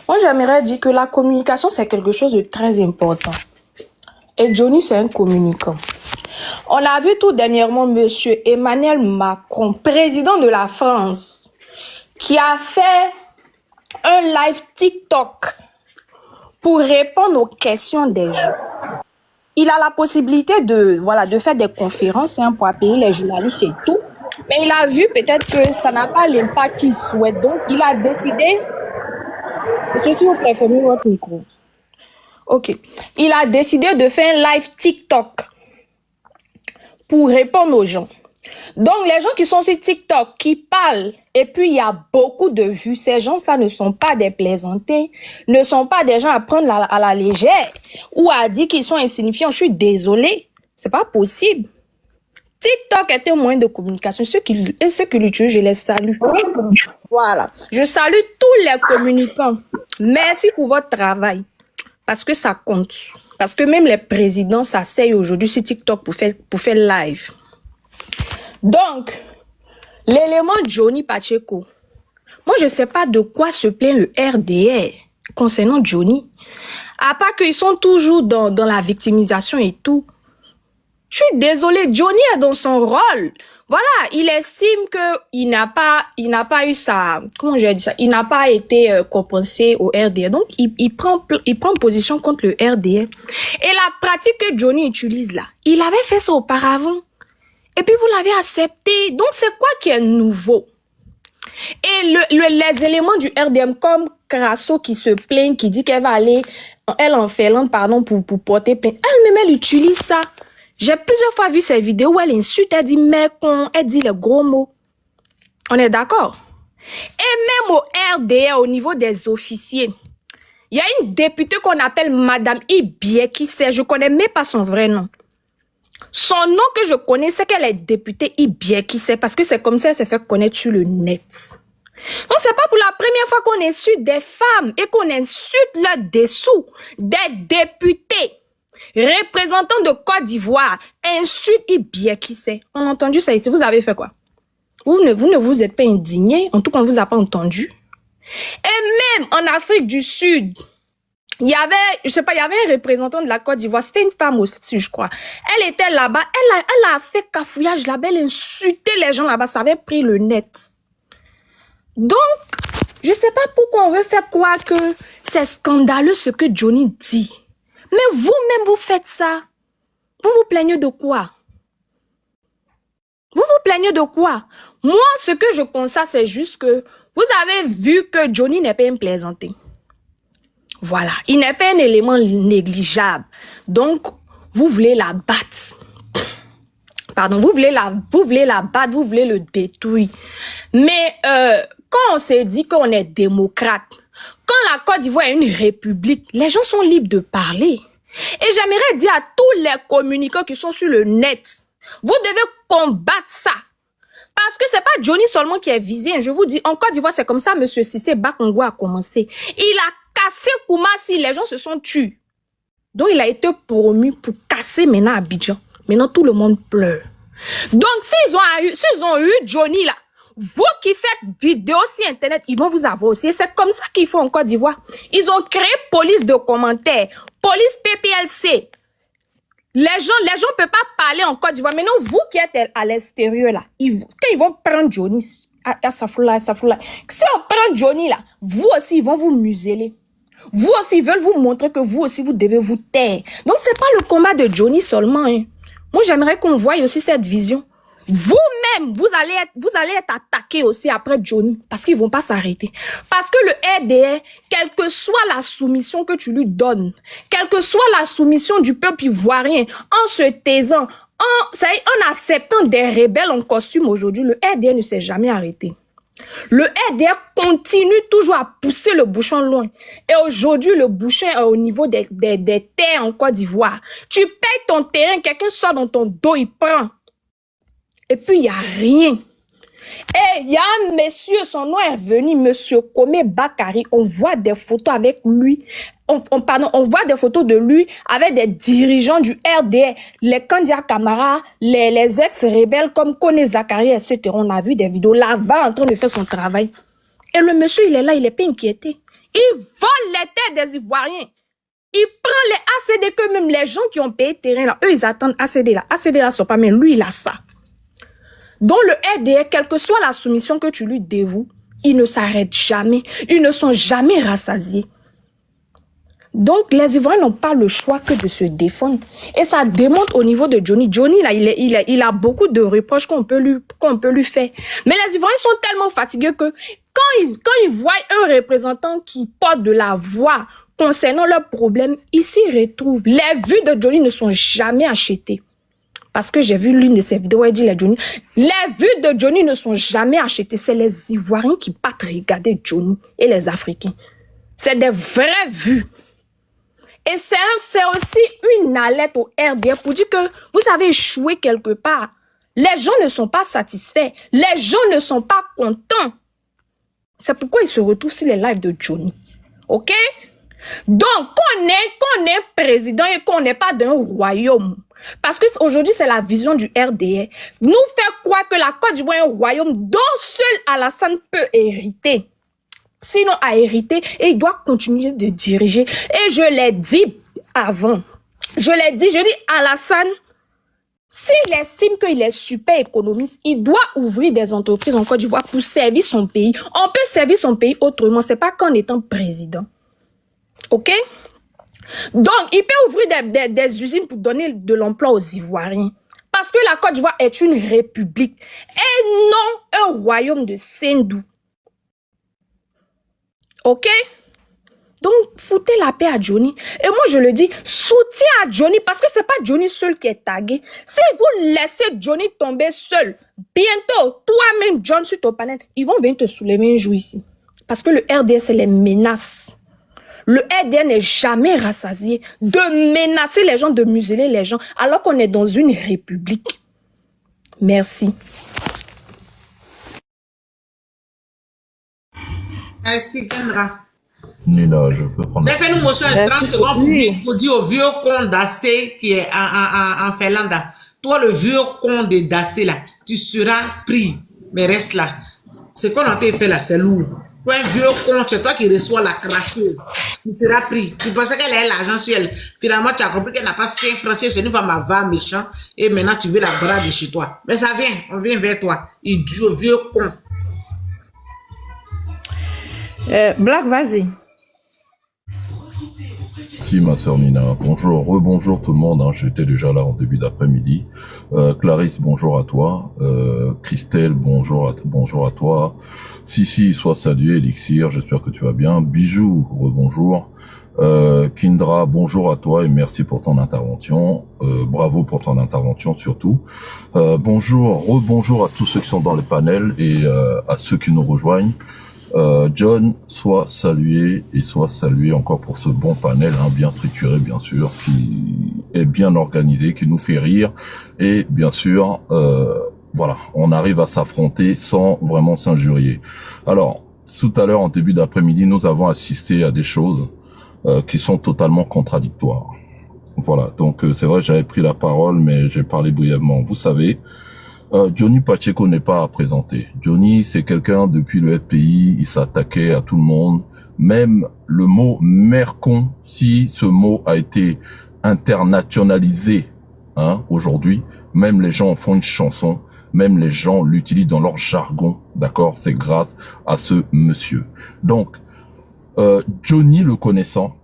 Moi, j'aimerais dire que la communication, c'est quelque chose de très important. Et Johnny, c'est un communicant. On a vu tout dernièrement Monsieur Emmanuel Macron, président de la France, qui a fait un live TikTok pour répondre aux questions des gens. Il a la possibilité de faire des conférences pour appeler les journalistes et tout. Mais il a vu peut-être que ça n'a pas l'impact qu'il souhaite. Donc, il a décidé... Si vous préférez votre micro. Ok. Il a décidé de faire un live TikTok pour répondre aux gens. Donc, les gens qui sont sur TikTok, qui parlent, et puis il y a beaucoup de vues, ces gens-là ne sont pas des plaisantés, ne sont pas des gens à prendre à la légère, ou à dire qu'ils sont insignifiants. Je suis désolée, c'est pas possible. TikTok est un moyen de communication. Ceux qui l'utilisent, je les salue. Voilà. Je salue tous les communicants. Merci pour votre travail. Parce que ça compte. Parce que même les présidents s'asseyent aujourd'hui sur TikTok pour faire live. Donc, l'élément Johnny Pacheco. Moi, je ne sais pas de quoi se plaint le RDR concernant Johnny. À part qu'ils sont toujours dans la victimisation et tout. Je suis désolée, Johnny est dans son rôle. Voilà, il estime qu'il n'a pas eu ça, comment je vais dire ça, il n'a pas été compensé au RDR. Donc, il prend position contre le RDR. Et la pratique que Johnny utilise là, il avait fait ça auparavant. Et puis, vous l'avez accepté. Donc, c'est quoi qui est nouveau? Et les éléments du RDM, comme Crasso qui se plaint, qui dit qu'elle va aller, elle en Finlande, pour porter plainte. Elle-même, elle utilise ça. J'ai plusieurs fois vu ces vidéos où elle insulte, elle dit mec, elle dit les gros mots. On est d'accord? Et même au RDR, au niveau des officiers, il y a une députée qu'on appelle Madame Ibié qui sait, je connais même pas son vrai nom. Son nom que je connais, c'est qu'elle est députée Ibie qui sait, parce que c'est comme ça qu'elle s'est fait connaître sur le net. Donc, c'est pas pour la première fois qu'on insulte des femmes et qu'on insulte leurs dessous. Des députés, représentants de Côte d'Ivoire, insultent Ibie qui sait. On a entendu ça ici. Vous avez fait quoi? Vous ne vous êtes pas indigné. En tout cas, on ne vous a pas entendu. Et même en Afrique du Sud, il y avait, je sais pas, il y avait un représentant de la Côte d'Ivoire. C'était une femme aussi, je crois. Elle était là-bas. Elle a fait cafouillage là-bas. Elle insultait les gens là-bas. Ça avait pris le net. Donc, je sais pas pourquoi on veut faire croire que c'est scandaleux ce que Johnny dit. Mais vous-même, vous faites ça. Vous vous plaignez de quoi? Vous vous plaignez de quoi? Moi, ce que je constate, c'est juste que vous avez vu que Johnny n'est pas un plaisantin. Voilà. Il n'est pas un élément négligeable. Donc, vous voulez la battre. Pardon, vous voulez la battre, vous voulez le détruire. Mais quand on s'est dit qu'on est démocrate, quand la Côte d'Ivoire est une république, les gens sont libres de parler. Et j'aimerais dire à tous les communicants qui sont sur le net, vous devez combattre ça. Parce que c'est pas Johnny seulement qui est visé. Je vous dis, en Côte d'Ivoire, c'est comme ça, monsieur Cissé Bakongo a commencé. Il a cassé Koumassi, les gens se sont tués. Donc, il a été promu pour casser maintenant Abidjan. Maintenant, tout le monde pleure. Donc, s'ils ont eu Johnny là, vous qui faites vidéo sur Internet, ils vont vous avoir aussi. C'est comme ça qu'ils font en Côte d'Ivoire. Ils ont créé police de commentaires, police PPLC. Les gens ne peuvent pas parler en Côte d'Ivoire. Maintenant, vous qui êtes à l'extérieur là, quand ils vont prendre Johnny, si on prend Johnny là, vous aussi, ils vont vous museler. Vous aussi, ils veulent vous montrer que vous aussi, vous devez vous taire. Donc, c'est pas le combat de Johnny seulement. Hein. Moi, j'aimerais qu'on voie aussi cette vision. Vous-même, vous allez être attaqué aussi après Johnny parce qu'ils vont pas s'arrêter. Parce que le RDR, quelle que soit la soumission que tu lui donnes, quelle que soit la soumission du peuple ivoirien, en se taisant, en acceptant des rebelles en costume aujourd'hui, le RDR ne s'est jamais arrêté. Le RDR continue toujours à pousser le bouchon loin. Et aujourd'hui, le bouchon est au niveau des terres en Côte d'Ivoire. Tu payes ton terrain, quelqu'un sort dans ton dos, il prend. Et puis, il n'y a rien. Et il y a un monsieur, son nom est revenu, monsieur Kome Bakari. On voit des photos avec lui. On voit des photos de lui avec des dirigeants du RDR, les candidats Camara, les ex-rebelles comme Kone Zakari, etc. On a vu des vidéos là-bas en train de faire son travail. Et le monsieur, il est là, il n'est pas inquiété. Il vole les terres des Ivoiriens. Il prend les ACD que même les gens qui ont payé terrain là, eux, ils attendent ACD là. ACD là, sont pas, mais lui, il a ça. Donc le RDR, quelle que soit la soumission que tu lui dévoues, ils ne s'arrêtent jamais. Ils ne sont jamais rassasiés. Donc les Ivoiriens n'ont pas le choix que de se défendre. Et ça démontre au niveau de Johnny. Johnny, là, il a beaucoup de reproches qu'on peut lui faire. Mais les Ivoiriens sont tellement fatigués que quand ils voient un représentant qui porte de la voix concernant leurs problèmes, ils s'y retrouvent. Les vues de Johnny ne sont jamais achetées. Parce que j'ai vu l'une de ses vidéos, elle dit les vues de Johnny ne sont jamais achetées. C'est les Ivoiriens qui partent regarder Johnny et les Africains. C'est des vraies vues. Et c'est aussi une alerte au RDR pour dire que vous avez échoué quelque part. Les gens ne sont pas satisfaits. Les gens ne sont pas contents. C'est pourquoi ils se retrouvent sur les lives de Johnny. OK? Donc, qu'on est président et qu'on n'est pas d'un royaume. Parce que aujourd'hui, c'est la vision du RDR. Nous faire croire que la Côte d'Ivoire est un royaume dont seul Alassane peut hériter. Sinon, a hérité et il doit continuer de diriger. Et je l'ai dit avant. Je dis Alassane, s'il estime qu'il est super économiste, il doit ouvrir des entreprises en Côte d'Ivoire pour servir son pays. On peut servir son pays autrement. C'est pas qu'en étant président. OK? Donc, il peut ouvrir des usines pour donner de l'emploi aux Ivoiriens. Parce que la Côte d'Ivoire est une république et non un royaume de Sendou. OK? Donc, foutez la paix à Johnny. Et moi, je le dis, soutien à Johnny parce que c'est pas Johnny seul qui est tagué. Si vous laissez Johnny tomber seul, bientôt, toi-même, John, sur ton panel, ils vont venir te soulever un jour ici. Parce que le RDS, c'est les menaces. Le RDN n'est jamais rassasié de menacer les gens, de museler les gens, alors qu'on est dans une république. Merci. Merci, Kendra. Nina, je peux prendre. Mais fais-nous motion 30 secondes pour dire au vieux con d'Assé qui est en Finlande. Toi, le vieux con de Dassé, là, tu seras pris. Mais reste là. Ce qu'on a fait là, c'est lourd. Toi, un vieux con, c'est toi qui reçois la crassure. Tu seras pris. Tu pensais qu'elle a l'argent sur elle. Finalement, tu as compris qu'elle n'a pas 5 francs. C'est une femme à 20 méchant. Et maintenant, tu veux la bras de chez toi. Mais ça vient. On vient vers toi. Idiot, vieux con. Black, vas-y. Si, ma sœur Nina. Bonjour, rebonjour tout le monde. Hein. J'étais déjà là en début d'après-midi. Clarisse, bonjour à toi. Christelle, bonjour à toi. Sissi, sois salué. Elixir, j'espère que tu vas bien. Bijou, rebonjour. Kindra, bonjour à toi et merci pour ton intervention. Bravo pour ton intervention surtout. Bonjour, rebonjour à tous ceux qui sont dans les panels et à ceux qui nous rejoignent. John, sois salué et sois salué encore pour ce bon panel, hein, bien structuré bien sûr, qui est bien organisé, qui nous fait rire et bien sûr, voilà, on arrive à s'affronter sans vraiment s'injurier. Alors, tout à l'heure en début d'après-midi, nous avons assisté à des choses qui sont totalement contradictoires. Voilà, donc c'est vrai, j'avais pris la parole, mais j'ai parlé brièvement. Vous savez, Johnny Pacheco n'est pas à présenter. Johnny, c'est quelqu'un, depuis le FPI, il s'attaquait à tout le monde. Même le mot mercon, si ce mot a été internationalisé, hein, aujourd'hui, même les gens en font une chanson, même les gens l'utilisent dans leur jargon, d'accord? C'est grâce à ce monsieur. Donc, Johnny le connaissant,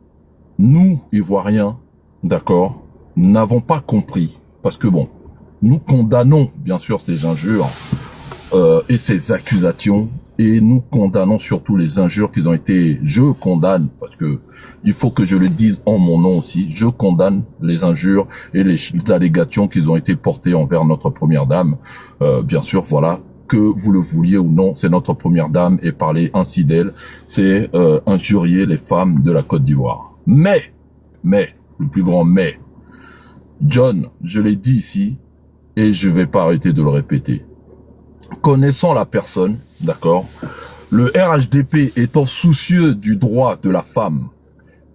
nous, Ivoiriens, d'accord, n'avons pas compris. Parce que bon, nous condamnons bien sûr ces injures et ces accusations et nous condamnons surtout les injures qui ont été, je condamne parce que il faut que je le dise en mon nom aussi, je condamne les injures et les allégations qui ont été portées envers notre première dame. Bien sûr, voilà, que vous le vouliez ou non, c'est notre première dame et parler ainsi d'elle, c'est injurier les femmes de la Côte d'Ivoire. Mais, le plus grand mais, John, je l'ai dit ici, et je vais pas arrêter de le répéter. Connaissant la personne, d'accord, le RHDP étant soucieux du droit de la femme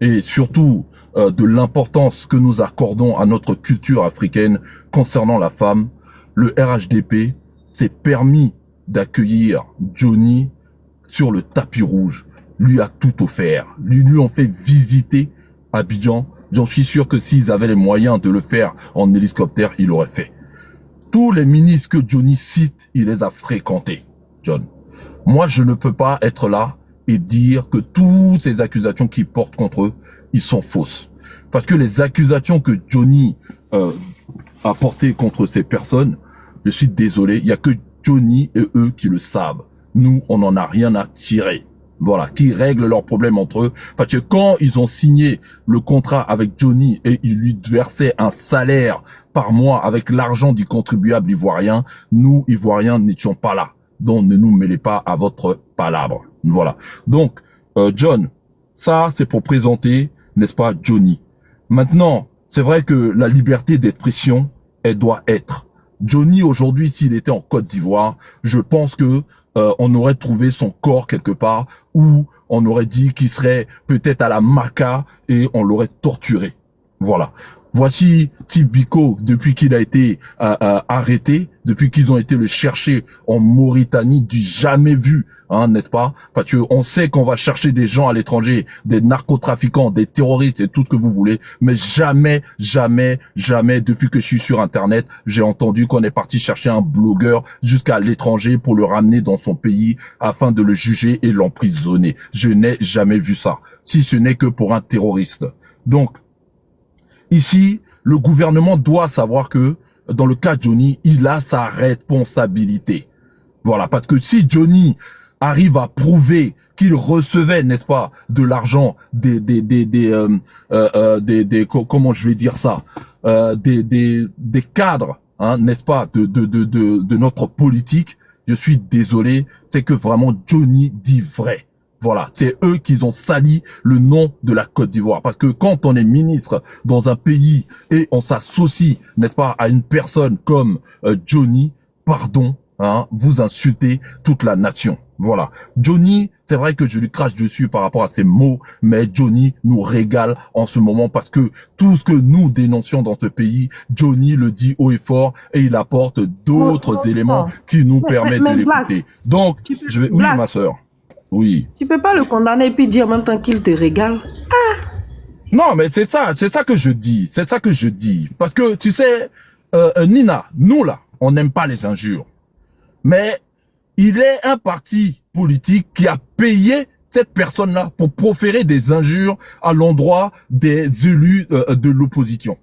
et surtout de l'importance que nous accordons à notre culture africaine concernant la femme, le RHDP s'est permis d'accueillir Johnny sur le tapis rouge, lui a tout offert, lui ont fait visiter Abidjan. J'en suis sûr que s'ils avaient les moyens de le faire en hélicoptère, ils l'auraient fait. Tous les ministres que Johnny cite, il les a fréquentés, John. Moi, je ne peux pas être là et dire que toutes ces accusations qu'ils portent contre eux, ils sont fausses. Parce que les accusations que Johnny a portées contre ces personnes, je suis désolé, il y a que Johnny et eux qui le savent. Nous, on n'en a rien à tirer. Voilà, qui règlent leurs problèmes entre eux. Parce que quand ils ont signé le contrat avec Johnny et ils lui versaient un salaire par mois avec l'argent du contribuable ivoirien, nous, Ivoiriens, n'étions pas là. Donc, ne nous mêlez pas à votre palabre. Voilà. Donc, John, ça, c'est pour présenter, n'est-ce pas, Johnny. Maintenant, c'est vrai que la liberté d'expression, elle doit être. Johnny, aujourd'hui, s'il était en Côte d'Ivoire, je pense que on aurait trouvé son corps quelque part ou on aurait dit qu'il serait peut-être à la Maca et on l'aurait torturé. Voilà. Voici Tibiko, depuis qu'il a été arrêté, depuis qu'ils ont été le chercher en Mauritanie, du jamais vu, hein, n'est-ce pas? Parce que on sait qu'on va chercher des gens à l'étranger, des narcotrafiquants, des terroristes et tout ce que vous voulez, mais jamais, depuis que je suis sur Internet, j'ai entendu qu'on est parti chercher un blogueur jusqu'à l'étranger pour le ramener dans son pays afin de le juger et l'emprisonner. Je n'ai jamais vu ça, si ce n'est que pour un terroriste. Donc, ici, le gouvernement doit savoir que, dans le cas de Johnny, il a sa responsabilité. Voilà, parce que si Johnny arrive à prouver qu'il recevait, n'est-ce pas, de l'argent comment je vais dire ça, des cadres, hein, n'est-ce pas, de notre politique, je suis désolé, c'est que vraiment Johnny dit vrai. Voilà, c'est eux qui ont sali le nom de la Côte d'Ivoire. Parce que quand on est ministre dans un pays et on s'associe, n'est-ce pas, à une personne comme Johnny, pardon, hein, vous insultez toute la nation. Voilà. Johnny, c'est vrai que je lui crache dessus par rapport à ses mots, mais Johnny nous régale en ce moment parce que tout ce que nous dénoncions dans ce pays, Johnny le dit haut et fort et il apporte d'autres éléments qui nous permettent de l'écouter. Donc, je vais... Oui, ma sœur. Oui. Tu peux pas le condamner et puis dire en même temps qu'il te régale. Non, mais c'est ça que je dis. C'est ça que je dis. Parce que, tu sais, Nina, nous là, on n'aime pas les injures. Mais il est un parti politique qui a payé cette personne-là pour proférer des injures à l'endroit des élus de l'opposition.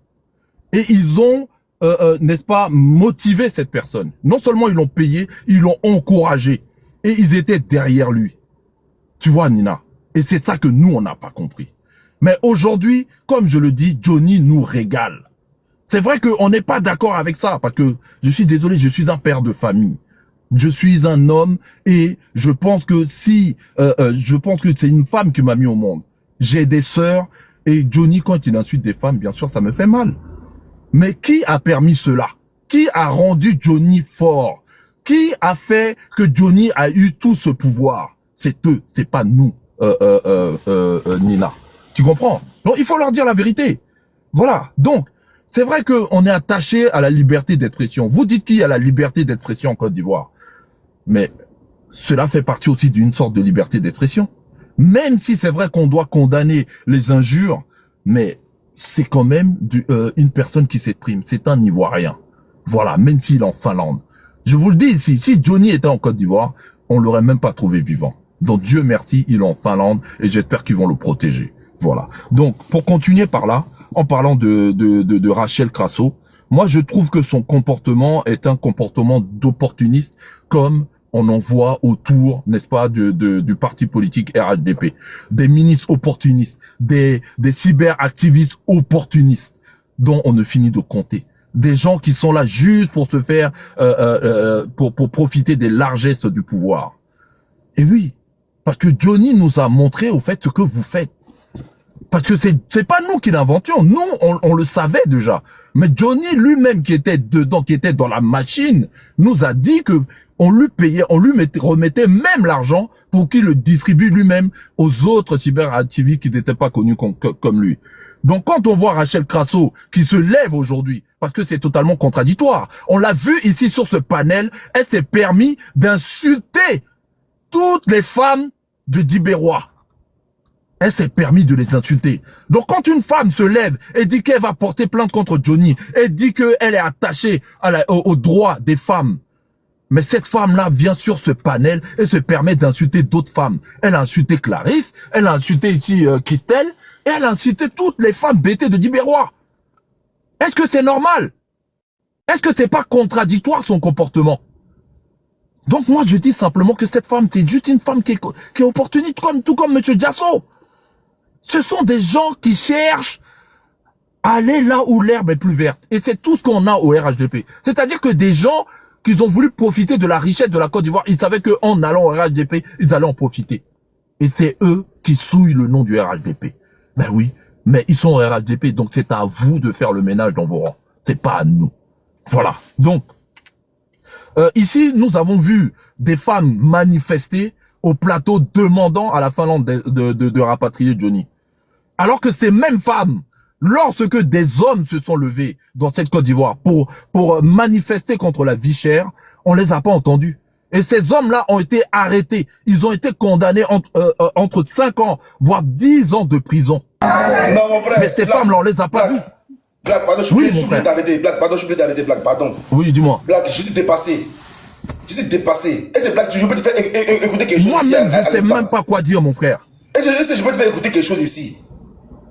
Et ils ont, n'est-ce pas, motivé cette personne. Non seulement ils l'ont payé, ils l'ont encouragé. Et ils étaient derrière lui. Tu vois, Nina? Et c'est ça que nous, on n'a pas compris. Mais aujourd'hui, comme je le dis, Johnny nous régale. C'est vrai qu'on n'est pas d'accord avec ça, parce que je suis désolé, je suis un père de famille. Je suis un homme et je pense que c'est une femme qui m'a mis au monde. J'ai des sœurs et Johnny, quand il insulte des femmes, bien sûr, ça me fait mal. Mais qui a permis cela? Qui a rendu Johnny fort? Qui a fait que Johnny a eu tout ce pouvoir? C'est eux, c'est pas nous, Nina. Tu comprends? Donc, il faut leur dire la vérité. Voilà. Donc, c'est vrai qu'on est attaché à la liberté d'expression. Vous dites qu'il y a la liberté d'expression en Côte d'Ivoire. Mais cela fait partie aussi d'une sorte de liberté d'expression. Même si c'est vrai qu'on doit condamner les injures, mais c'est quand même une personne qui s'exprime. C'est un Ivoirien. Voilà, même s'il est en Finlande. Je vous le dis ici, si Johnny était en Côte d'Ivoire, on l'aurait même pas trouvé vivant. Donc Dieu merci, il est en Finlande et j'espère qu'ils vont le protéger. Voilà. Donc, pour continuer par là, en parlant de Rachel Crasso, moi je trouve que son comportement est un comportement d'opportuniste comme on en voit autour, n'est-ce pas, du parti politique RHDP. Des ministres opportunistes, des cyberactivistes opportunistes dont on ne finit de compter. Des gens qui sont là juste pour se faire, pour profiter des largesses du pouvoir. Et oui, parce que Johnny nous a montré au fait ce que vous faites. Parce que c'est pas nous qui l'inventions, nous on le savait déjà. Mais Johnny lui-même qui était dedans, qui était dans la machine, nous a dit que on lui payait, remettait même l'argent pour qu'il le distribue lui-même aux autres cyberactivistes qui n'étaient pas connus comme lui. Donc quand on voit Rachel Crasso qui se lève aujourd'hui, parce que c'est totalement contradictoire, on l'a vu ici sur ce panel, elle s'est permis d'insulter toutes les femmes de Dibérois. Elle s'est permis de les insulter. Donc quand une femme se lève et dit qu'elle va porter plainte contre Johnny, et dit qu'elle est attachée aux droits des femmes, mais cette femme-là vient sur ce panel et se permet d'insulter d'autres femmes. Elle a insulté Clarisse, elle a insulté ici Christelle, et elle a insulté toutes les femmes bêtées de Dibérois. Est-ce que c'est normal? Est-ce que c'est pas contradictoire son comportement? Donc moi je dis simplement que cette femme, c'est juste une femme qui est opportuniste, tout comme M. Diasso. Ce sont des gens qui cherchent à aller là où l'herbe est plus verte. Et c'est tout ce qu'on a au RHDP. C'est-à-dire que des gens qui ont voulu profiter de la richesse de la Côte d'Ivoire, ils savaient qu'en allant au RHDP, ils allaient en profiter. Et c'est eux qui souillent le nom du RHDP. Ben oui, mais ils sont au RHDP, donc c'est à vous de faire le ménage dans vos rangs. C'est pas à nous. Voilà. Donc, ici, nous avons vu des femmes manifester au plateau demandant à la Finlande de rapatrier Johnny. Alors que ces mêmes femmes, lorsque des hommes se sont levés dans cette Côte d'Ivoire pour manifester contre la vie chère, on les a pas entendus. Et ces hommes-là ont été arrêtés. Ils ont été condamnés entre 5 ans, voire 10 ans de prison. Non, mon frère. Mais ces femmes-là, on les a pas vues. Black, pardon, je suis obligé d'arrêter. Black, pardon, je suis obligé d'arrêter. Black, pardon. Oui, dis-moi. Black, je suis dépassé. Je suis dépassé. Est-ce que Black, je peux te faire écouter quelque chose ici? Moi-même, je sais même pas quoi dire, mon frère. Est-ce que je peux te faire écouter quelque chose ici?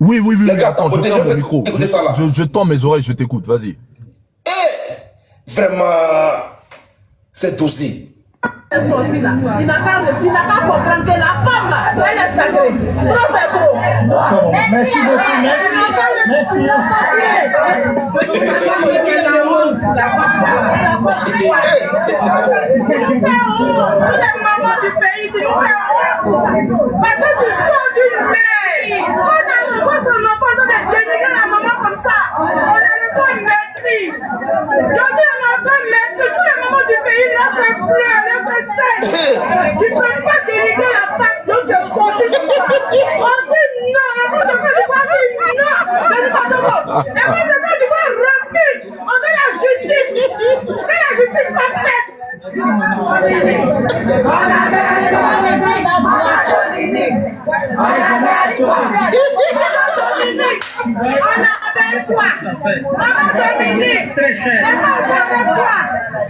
Oui, Les gars, attends, je ferme le micro. Écoutez ça là. Je tends mes oreilles, je t'écoute, vas-y. Vraiment, c'est dosé. Il n'a qu'à comprendre que la femme là, elle est sacrée. Non, c'est beau. Merci beaucoup, merci. Vous êtes maman du pays tu nous fais honte. Parce que tu sors d'une mère. On voit son enfant en train de dénigrer la maman comme ça. On a le temps de maîtrise. Johnny, on a le temps de maîtrise. Tous les mamans du pays, là, fait pleurer, là, fait saigne. Tu ne peux pas dénigrer la femme dont tu es sorti comme ça. On dit non, mais moi, je veux dire non. Mais pas de mots. Et moi, je veux dire refuse. On fait la justice. On fait la justice parfaite. On a appelé toi. Maman Dominique. Très cher. Maman, on s'appelle toi.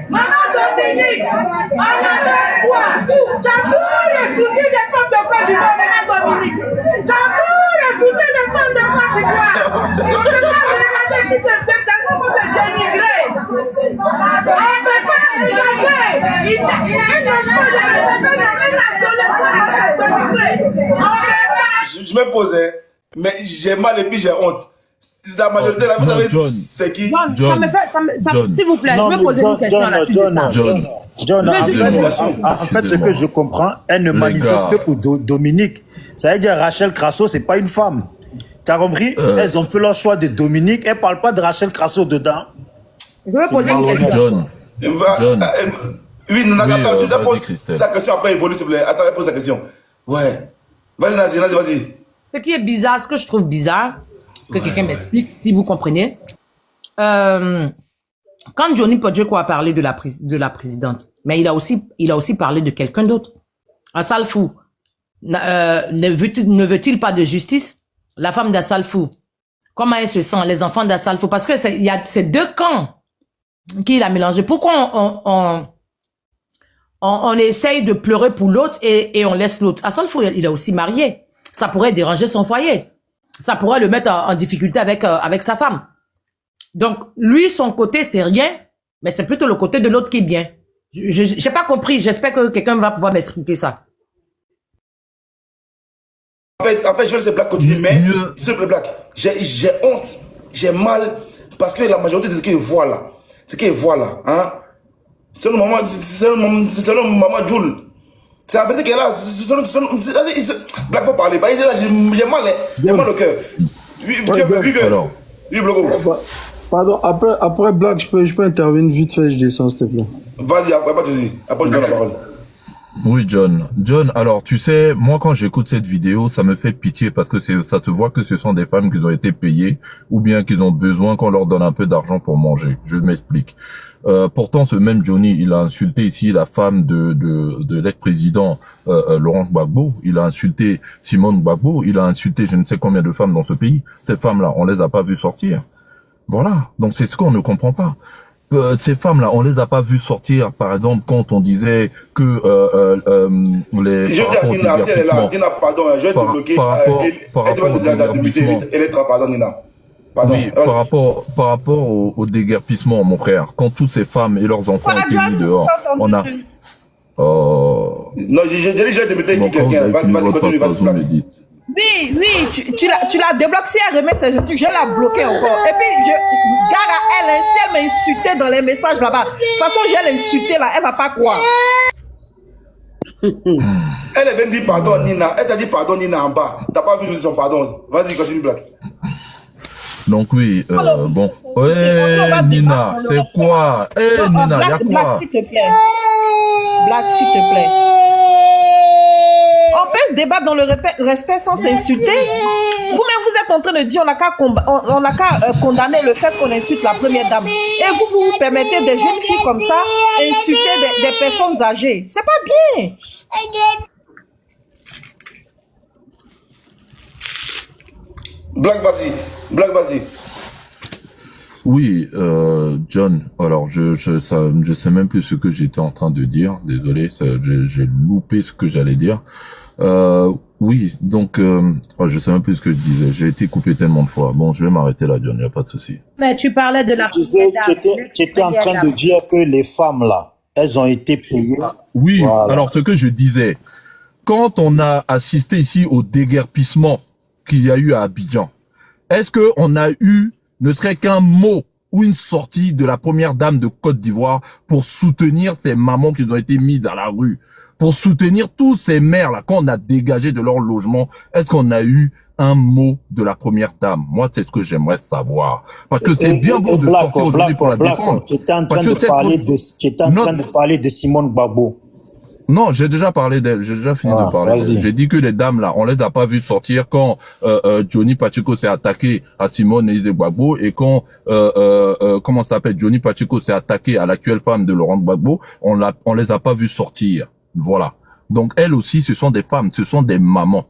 Maman Dominique. On appelle toi. Tu as tous les soucis des femmes de Côte d'Ivoire, Maman Dominique. Tu as tous les soucis des femmes de Côte d'Ivoire. On ne peut pas regarder qui te fait pour te dénigrer. On ne peut pas regarder. Il Je me posais, mais j'ai mal et puis j'ai honte. C'est la majorité là, vous savez, c'est qui? S'il vous plaît, je vais poser une question à la suite de ça. En fait, ce que je comprends, elle ne manifeste que pour Dominique. Ça veut dire Rachel Crasso, c'est pas une femme. Tu as compris? Elles ont fait leur choix de Dominique. Elles ne parlent pas de Rachel Crasso dedans. Je vais poser une question. John. Oui, nous n'avons pas. Je pose sa question après évolue, s'il te plaît. Attends, pose sa question. Ouais. Vas-y, Nazi, vas-y. Ce qui est bizarre, ce que je trouve bizarre, que quelqu'un m'explique, si vous comprenez. Quand Johnny Podjeko a parlé de la présidente, mais il a aussi parlé de quelqu'un d'autre. Assalfou, ne veut-il pas de justice? La femme d'Assalfou, comment elle se sent? Les enfants d'Assalfou, parce que il y a ces deux camps qu'il a mélangé. Pourquoi on essaye de pleurer pour l'autre et on laisse l'autre? Assalfou, il est aussi marié. Ça pourrait déranger son foyer. Ça pourrait le mettre en difficulté avec sa femme. Donc, lui, son côté, c'est rien, mais c'est plutôt le côté de l'autre qui est bien. J'ai pas compris. J'espère que quelqu'un va pouvoir m'expliquer ça. En fait, je laisse les blagues continuer, mais c'est le blague. J'ai honte, j'ai mal, parce que la majorité de ce qu'ils voient là, hein, c'est le maman Jules. C'est la vérité qu'elle a, blague faut parler, j'ai mal au cœur. Oui, Blogo. Pardon, après blague, je peux intervenir vite fait, je descends, s'il te plaît. Vas-y, après, pas de soucis. Après, je donne la parole. Oui, John. John, alors, tu sais, moi, quand j'écoute cette vidéo, ça me fait pitié parce que ça se voit que ce sont des femmes qui ont été payées ou bien qu'ils ont besoin qu'on leur donne un peu d'argent pour manger. Je m'explique. Pourtant, ce même Johnny, il a insulté ici la femme de l'ex-président Laurent Gbagbo. Il a insulté Simone Gbagbo. Il a insulté je ne sais combien de femmes dans ce pays. Ces femmes-là, on les a pas vues sortir. Voilà. Donc, c'est ce qu'on ne comprend pas. Ces femmes-là, on les a pas vues sortir, par exemple, quand on disait que les... Je dis à Nina, si elle est là, Nina, pardon, je vais te bloquer. Elle est pardon, Nina. Pardon. Oui, par rapport au déguerpissement, mon frère, quand toutes ces femmes et leurs enfants ont été mis dehors, on a... Non, j'ai déjà débuté avec quelqu'un. Vas-y, continue, vas-y. Oui, tu la débloques. Si elle remet ses trucs, je la bloquer encore. Et puis, je garde à elle, si elle m'insultait dans les messages là-bas. De toute façon, je l'ai insultée là, elle va pas croire. Elle avait dit pardon, Nina. Elle t'a dit pardon, Nina, en bas. T'as pas vu son pardon. Vas-y, continue, Black. Donc oui, bon. Ouais, Nina, c'est quoi? Nina, y'a quoi? Black, s'il te plaît. Black, s'il te plaît. On peut débattre dans le respect sans s'insulter. Vous-même, vous êtes en train de dire on n'a qu'à condamner le fait qu'on insulte la première dame. Et vous permettez des jeunes filles comme ça insulter des personnes âgées. C'est pas bien. Black, vas-y. Oui, John, alors je sais même plus ce que j'étais en train de dire. Désolé, j'ai loupé ce que j'allais dire. Oui, donc je sais même plus ce que je disais. J'ai été coupé tellement de fois. Bon, je vais m'arrêter là, John, il n'y a pas de souci. Mais tu parlais de la... Tu étais en train de dire que les femmes là, elles ont été payées. Oui, voilà. Alors ce que je disais, quand on a assisté ici au déguerpissement qu'il y a eu à Abidjan, est-ce que on a eu ne serait qu'un mot ou une sortie de la première dame de Côte d'Ivoire pour soutenir ces mamans qui ont été mises à la rue? pour soutenir tous ces mères-là, quand on a dégagé de leur logement, est-ce qu'on a eu un mot de la première dame? Moi, c'est ce que j'aimerais savoir. Parce que c'est bien beau de sortir aujourd'hui pour la défendre. Tu étais en train de parler de Simone Gbagbo. Non, j'ai déjà parlé d'elle, j'ai déjà fini de parler d'elle. J'ai dit que les dames là, on les a pas vues sortir quand Johnny Pacheco s'est attaqué à Simone Gbagbo et quand comment ça s'appelle, Johnny Pacheco s'est attaqué à l'actuelle femme de Laurent Gbagbo, on les a pas vues sortir. Voilà. Donc elles aussi, ce sont des femmes, ce sont des mamans.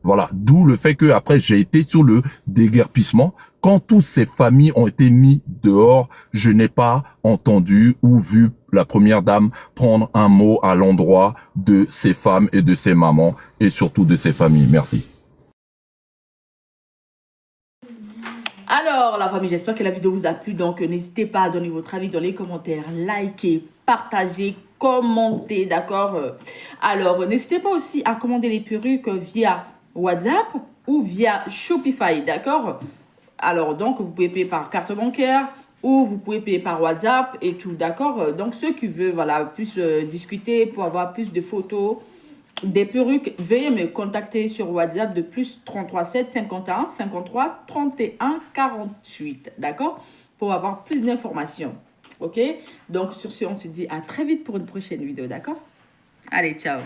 Voilà, d'où le fait que après j'ai été sur le déguerpissement. Quand toutes ces familles ont été mises dehors, je n'ai pas entendu ou vu la première dame prendre un mot à l'endroit de ces femmes et de ces mamans et surtout de ces familles. Merci. Alors, la famille, j'espère que la vidéo vous a plu. Donc, n'hésitez pas à donner votre avis dans les commentaires, liker, partager, commenter, d'accord? Alors, n'hésitez pas aussi à commander les perruques via WhatsApp ou via Shopify, d'accord? Alors, donc, vous pouvez payer par carte bancaire ou vous pouvez payer par WhatsApp et tout, d'accord? Donc, ceux qui veulent, voilà, plus discuter pour avoir plus de photos des perruques, veuillez me contacter sur WhatsApp de plus 33 7 51 53 31 48, d'accord? Pour avoir plus d'informations, ok? Donc, sur ce, on se dit à très vite pour une prochaine vidéo, d'accord? Allez, ciao!